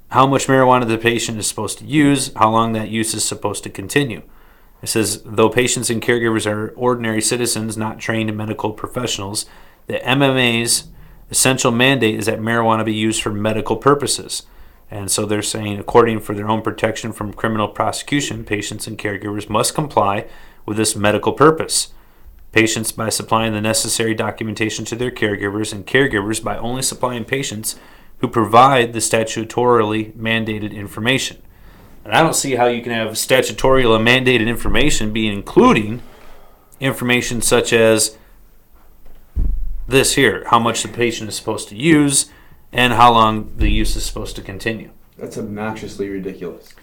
How much marijuana the patient is supposed to use, how long that use is supposed to continue. It says, though patients and caregivers are ordinary citizens, not trained medical professionals, the MMA's essential mandate is that marijuana be used for medical purposes. And so they're saying, according for their own protection from criminal prosecution, patients and caregivers must comply with this medical purpose. Patients by supplying the necessary documentation to their caregivers, and caregivers by only supplying patients who provide the statutorily mandated information. And I don't see how you can have statutorily mandated information be including information such as this here, how much the patient is supposed to use and how long the use is supposed to continue. That's obnoxiously ridiculous.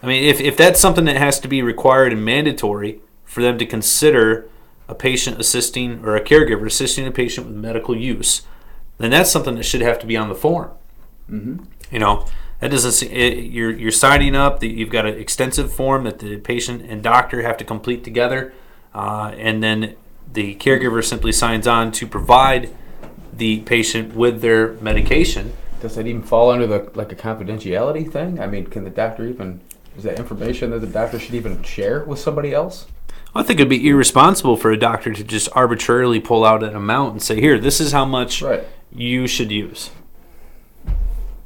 I mean, if that's something that has to be required and mandatory for them to consider a patient assisting or a caregiver assisting a patient with medical use, then that's something that should have to be on the form. Mm-hmm. You know, that doesn't. You're signing up. You've got an extensive form that the patient and doctor have to complete together, and then the caregiver simply signs on to provide the patient with their medication. Does that even fall under a confidentiality thing? I mean, can the doctor even? Is that information that the doctor should even share with somebody else? I think it'd be irresponsible for a doctor to just arbitrarily pull out an amount and say, here, this is how much you should use.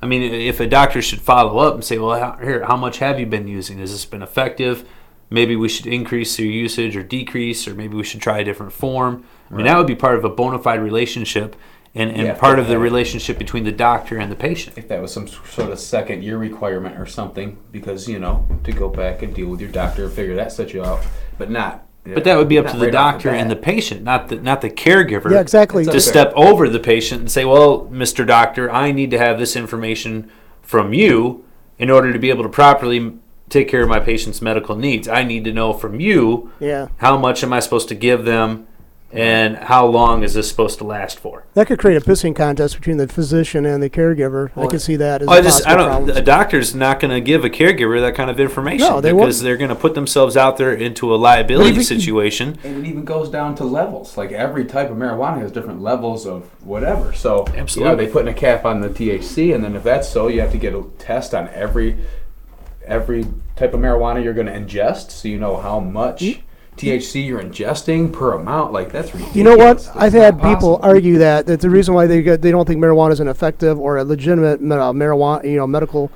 I mean, if a doctor should follow up and say, well, here, how much have you been using? Has this been effective? Maybe we should increase your usage or decrease, or maybe we should try a different form. I mean, that would be part of a bona fide relationship and part of the relationship between the doctor and the patient. If that was some sort of second year requirement or something, because, you know, to go back and deal with your doctor and figure that such out, but not. But that would be up to the doctor and the patient, not the caregiver. Yeah, exactly. To step over the patient and say, well, Mr. Doctor, I need to have this information from you in order to be able to properly take care of my patient's medical needs. I need to know from you how much am I supposed to give them and how long is this supposed to last for. That could create a pissing contest between the physician and the caregiver. I can see that as a doctor's not going to give a caregiver that kind of information because they're going to put themselves out there into a liability situation. And it even goes down to levels. Like every type of marijuana has different levels of whatever. So absolutely, they put in a cap on the THC, and then if that's so, you have to get a test on every type of marijuana you're going to ingest, so you know how much THC you're ingesting per amount. Like, that's ridiculous. You know what? I've had people argue that the reason why they don't think marijuana is an effective or a legitimate marijuana, medical,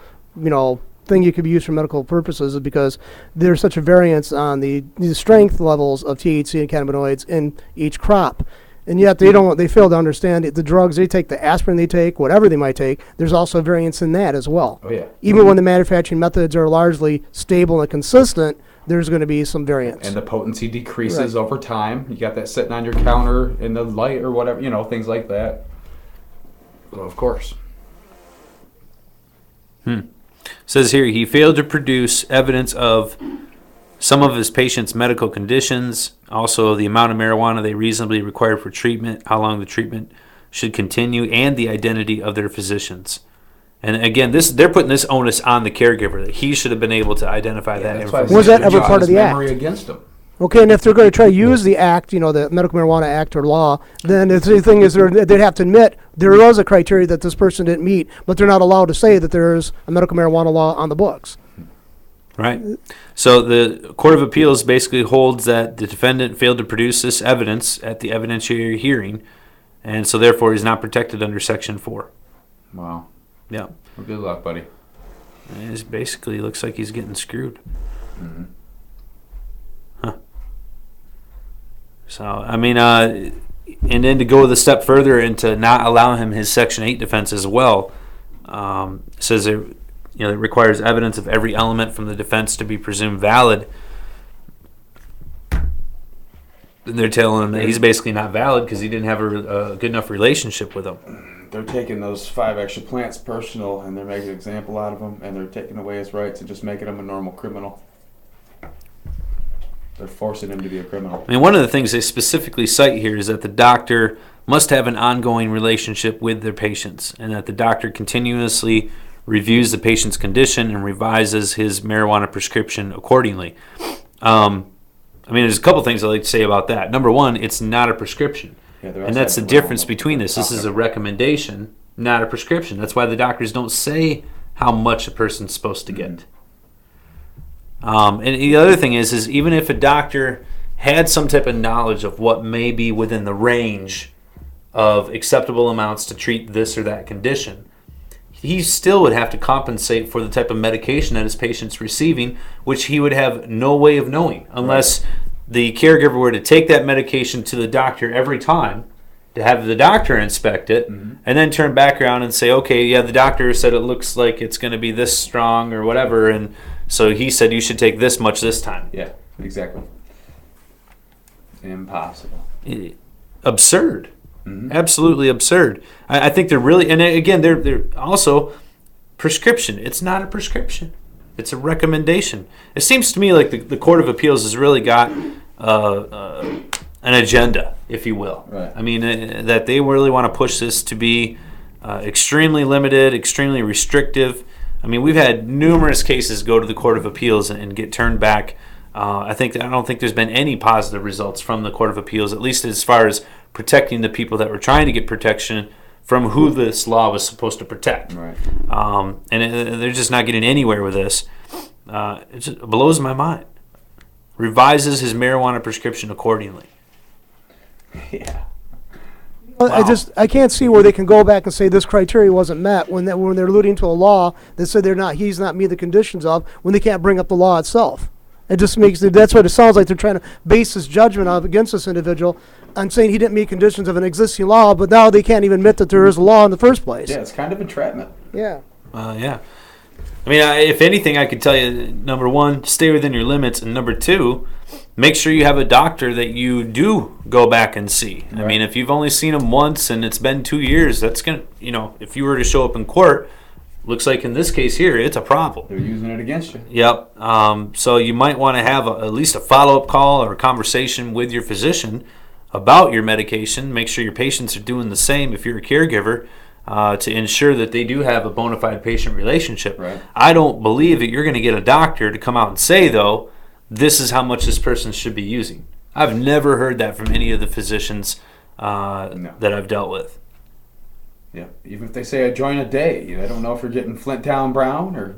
thing you could use for medical purposes is because there's such a variance on the strength levels of THC and cannabinoids in each crop. And yet they fail to understand the drugs they take, the aspirin they take, whatever they might take, there's also variance in that as well. Oh, yeah. Even when the manufacturing methods are largely stable and consistent, there's going to be some variance. And the potency decreases over time. You got that sitting on your counter in the light or whatever, things like that. Well, of course. Says here, he failed to produce evidence of some of his patients' medical conditions, also the amount of marijuana they reasonably required for treatment, how long the treatment should continue, and the identity of their physicians. And again, they're putting this onus on the caregiver that he should have been able to identify that information. Was that ever part of the act? Against him. Okay, and if they're going to try to use the act, the Medical Marijuana Act or law, then the thing is they'd have to admit there was a criteria that this person didn't meet, but they're not allowed to say that there's a medical marijuana law on the books. Right. So the Court of Appeals basically holds that the defendant failed to produce this evidence at the evidentiary hearing, and so therefore he's not protected under Section 4. Wow. Yeah. Well, good luck, buddy. It basically looks like he's getting screwed. Mm-hmm. Huh. So, I mean, and then to go a step further and to not allow him his Section 8 defense as well, says it requires evidence of every element from the defense to be presumed valid. And they're telling him that he's basically not valid because he didn't have a good enough relationship with him. They're taking those 5 extra plants personal, and they're making an example out of him, and they're taking away his rights and just making him a normal criminal. They're forcing him to be a criminal. I mean, one of the things they specifically cite here is that the doctor must have an ongoing relationship with their patients, and that the doctor continuously reviews the patient's condition and revises his marijuana prescription accordingly. There's a couple things I'd like to say about that. Number one, it's not a prescription. And that's the difference between this. This is a recommendation, not a prescription. That's why the doctors don't say how much a person's supposed to get. And the other thing is even if a doctor had some type of knowledge of what may be within the range of acceptable amounts to treat this or that condition, he still would have to compensate for the type of medication that his patient's receiving, which he would have no way of knowing unless the caregiver were to take that medication to the doctor every time, to have the doctor inspect it, and then turn back around and say, okay, yeah, the doctor said it looks like it's going to be this strong or whatever, and so he said you should take this much this time. Yeah, exactly. Impossible. absurd. Absolutely absurd. I think they're really, and again, they're also prescription. It's not a prescription. It's a recommendation. It seems to me like the Court of Appeals has really got an agenda, if you will. Right. I mean, that they really want to push this to be extremely limited, extremely restrictive. I mean, we've had numerous cases go to the Court of Appeals and get turned back. I don't think there's been any positive results from the Court of Appeals, at least as far as protecting the people that were trying to get protection from who this law was supposed to protect. Right. They're just not getting anywhere with this. It just blows my mind. Revises his marijuana prescription accordingly. Yeah. Well, Wow. I can't see where they can go back and say this criteria wasn't met when they're alluding to a law that said he's not meet the conditions of, when they can't bring up the law itself. It just that's what it sounds like. They're trying to base this judgment against this individual on saying he didn't meet conditions of an existing law, but now they can't even admit that there is a law in the first place. Yeah, it's kind of entrapment. Yeah. Yeah. I mean, if anything, I could tell you, number one, stay within your limits, and number two, make sure you have a doctor that you do go back and see. Right. I mean, if you've only seen him once and it's been 2 years, that's going to, if you were to show up in court, looks like in this case here, it's a problem. They're using it against you. Yep. So you might want to have at least a follow-up call or a conversation with your physician about your medication. Make sure your patients are doing the same if you're a caregiver, to ensure that they do have a bona fide patient relationship. Right. I don't believe that you're going to get a doctor to come out and say, though, this is how much this person should be using. I've never heard that from any of the physicians No. that I've dealt with. Yeah. Even if they say a joint a day, I don't know if you're getting Flint Town Brown or,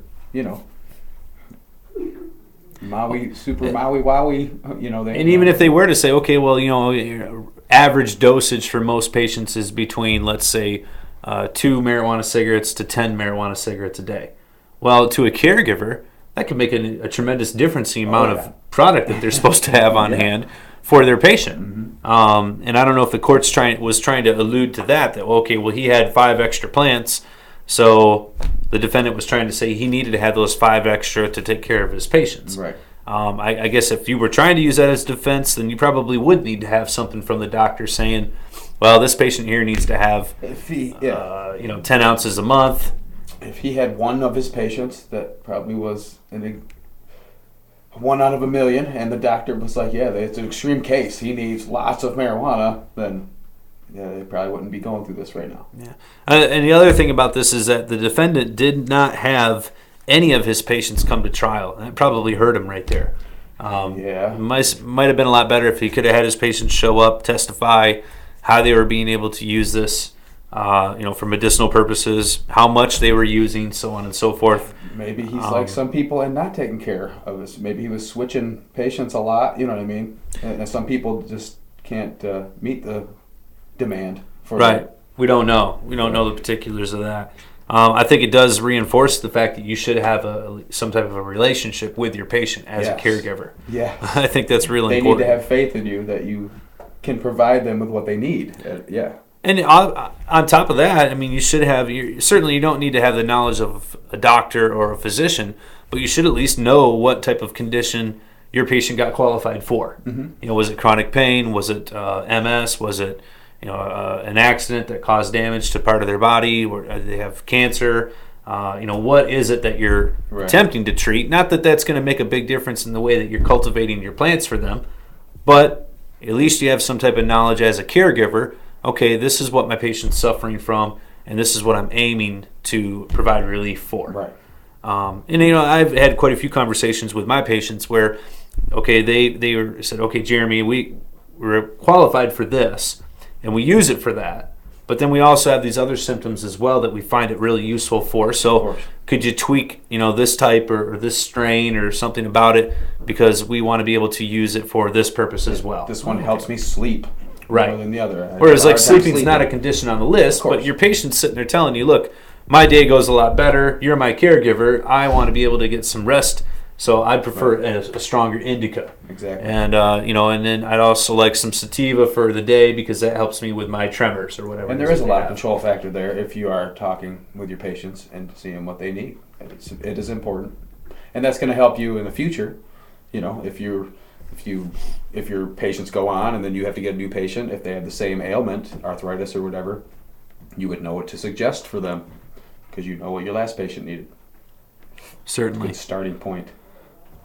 Maui, Super Maui Wowie, they. And even if they were to say, okay, well, average dosage for most patients is between, let's say, 2 marijuana cigarettes to 10 marijuana cigarettes a day. Well, to a caregiver, that could make a tremendous difference in the amount of product that they're supposed to have on hand for their patient. Mm-hmm. And I don't know if the court's was trying to allude to that, okay, well, he had 5 extra plants, so the defendant was trying to say he needed to have those 5 extra to take care of his patients. Right. I guess if you were trying to use that as defense, then you probably would need to have something from the doctor saying, well, this patient here needs to have, If he, 10 ounces a month. if he had one of his patients that probably was one out of a million, and the doctor was like, yeah, it's an extreme case, he needs lots of marijuana, then they probably wouldn't be going through this right now. Yeah. And the other thing about this is that the defendant did not have any of his patients come to trial. That probably hurt him right there. Yeah. Might have been a lot better if he could have had his patients show up, testify how they were being able to use this, for medicinal purposes, how much they were using, so on and so forth. Maybe he's like some people and not taking care of this. Maybe he was switching patients a lot, you know what I mean? And some people just can't meet the demand for Right. that. We don't know. We don't know the particulars of that. I think it does reinforce the fact that you should have some type of a relationship with your patient as Yes. a caregiver. Yeah. I think that's really They important. need to have faith in you that you can provide them with what they need. Yeah. And on top of that, I mean, you should have, certainly you don't need to have the knowledge of a doctor or a physician, but you should at least know what type of condition your patient got qualified for. Mm-hmm. Was it chronic pain? Was it MS? Was it an accident that caused damage to part of their body? Or do they have cancer? What is it that you're Right. attempting to treat? Not that that's going to make a big difference in the way that you're cultivating your plants for them, but at least you have some type of knowledge as a caregiver. Okay, this is what my patient's suffering from, and this is what I'm aiming to provide relief for. Right. I've had quite a few conversations with my patients where, okay, they said, okay, Jeremy, we're qualified for this, and we use it for that, but then we also have these other symptoms as well that we find it really useful for. So could you tweak, this type or this strain or something about it, because we want to be able to use it for this purpose as well. This one helps me sleep Right. more than the other. Whereas, I like, have a hard time sleeping's not a condition on the list, Of course. but your patient's sitting there telling you, look, my day goes a lot better. You're my caregiver. I want to be able to get some rest, so I'd prefer a stronger indica. Exactly. And, and then I'd also like some sativa for the day because that helps me with my tremors or whatever. And there is a lot of control factor there if you are talking with your patients and seeing what they need. It is important. And that's going to help you in the future. If you're if your patients go on and then you have to get a new patient, if they have the same ailment, arthritis or whatever, you would know what to suggest for them because you know what your last patient needed. Certainly. Good starting point.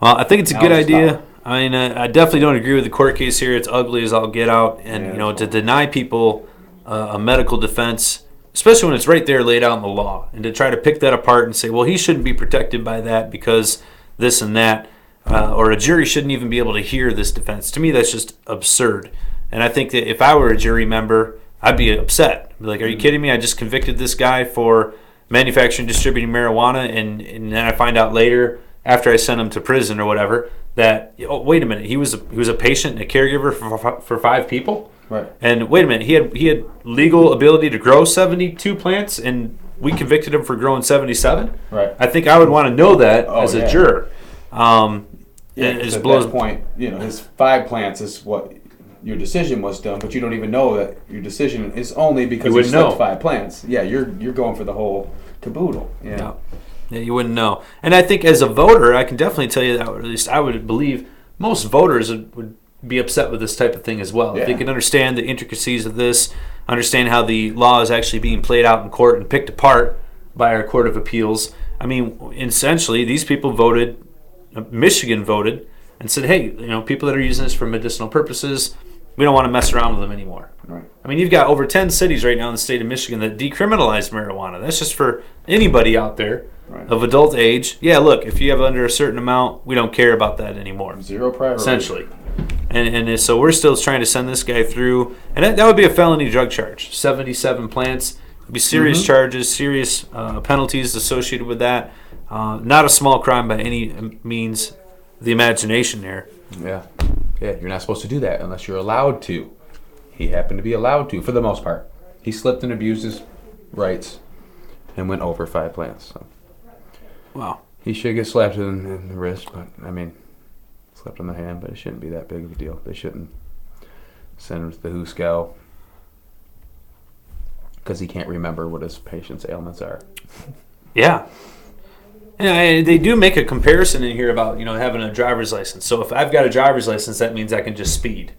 Well, I think it's a Now good it's idea. not. I mean, I definitely don't agree with the court case here. It's ugly as all get out. And, Yeah, to deny people a medical defense, especially when it's right there laid out in the law, and to try to pick that apart and say, well, he shouldn't be protected by that because this and that, or a jury shouldn't even be able to hear this defense. To me, that's just absurd. And I think that if I were a jury member, I'd be upset. I'd be like, are you kidding me? I just convicted this guy for manufacturing, distributing marijuana, and then I find out later, after I sent him to prison or whatever, that, oh, wait a minute, he was a patient and a caregiver for 5 people? Right. And wait a minute, he had legal ability to grow 72 plants, and we convicted him for growing 77? Right. I think I would want to know that as yeah. a juror. Yeah, it 'cause just at blows. that point, his 5 plants is what your decision was done, but you don't even know that your decision is only because you wouldn't slipped know. 5 plants. Yeah, you're going for the whole caboodle. Yeah. No. Yeah, you wouldn't know. And I think as a voter, I can definitely tell you that, or at least I would believe most voters would be upset with this type of thing as well. If they Yeah. can understand the intricacies of this, understand how the law is actually being played out in court and picked apart by our Court of Appeals. I mean, essentially, these people voted, Michigan voted, and said, hey, people that are using this for medicinal purposes, we don't want to mess around with them anymore. Right. I mean, you've got over 10 cities right now in the state of Michigan that decriminalized marijuana. That's just for anybody out there Right. of adult age. Yeah, look, if you have under a certain amount, we don't care about that anymore, Zero priority. essentially. And so we're still trying to send this guy through. And that would be a felony drug charge. 77 plants. It'd be serious charges, serious penalties associated with that. Not a small crime by any means of the imagination there. Yeah. Yeah, you're not supposed to do that unless you're allowed to. He happened to be allowed to, for the most part. He slipped and abused his rights and went over 5 plants. So. Wow. He should get slapped in the wrist, but, slapped on the hand, but it shouldn't be that big of a deal. They shouldn't send him to the Hooskow because he can't remember what his patient's ailments are. Yeah. And they do make a comparison in here about, having a driver's license. So if I've got a driver's license, that means I can just speed.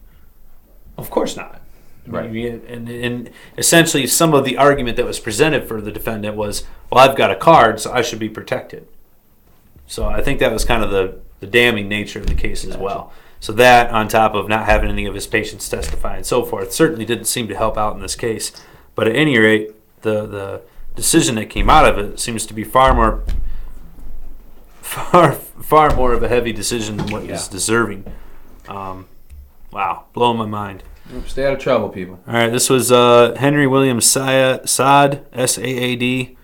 Of course not. Right. And essentially some of the argument that was presented for the defendant was, well, I've got a card, so I should be protected. So I think that was kind of the damning nature of the case as well. So that, on top of not having any of his patients testify and so forth, certainly didn't seem to help out in this case. But at any rate, the decision that came out of it seems to be far more of a heavy decision than what is deserving. Wow, blowing my mind. Stay out of trouble, people. All right, this was Henry William Saad, S-A-A-D.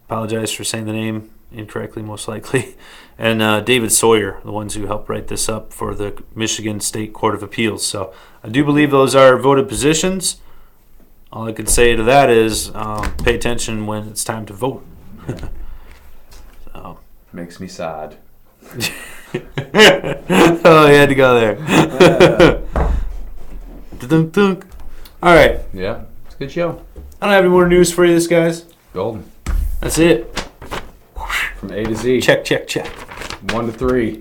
Apologize for saying the name incorrectly, most likely. And David Sawyer, the ones who helped write this up for the Michigan State Court of Appeals. So I do believe those are voted positions. All I could say to that is pay attention when it's time to vote. So. Makes me sad. Oh, you had to go there. Dunk. All right. Yeah, it's a good show. I don't have any more news for you, guys. Golden. That's it. From A to Z. Check. 1 to 3.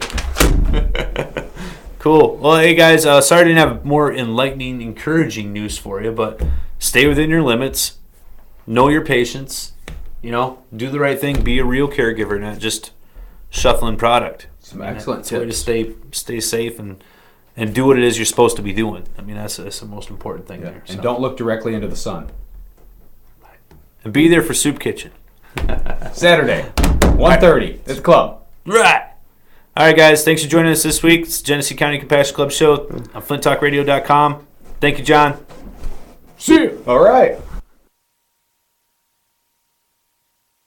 Cool. Well, hey, guys, sorry I didn't have more enlightening, encouraging news for you, but stay within your limits. Know your patients. Do the right thing. Be a real caregiver, not just shuffling product. Some excellent That's the way to tips. stay safe and do what it is you're supposed to be doing. I mean, that's the most important thing there. And So. don't look directly into the sun. And be there for Soup Kitchen. Saturday, 1:30 at the club. Right. All right, guys. Thanks for joining us this week. It's the Genesee County Compassion Club show on FlintTalkRadio.com. Thank you, John. See you. All right.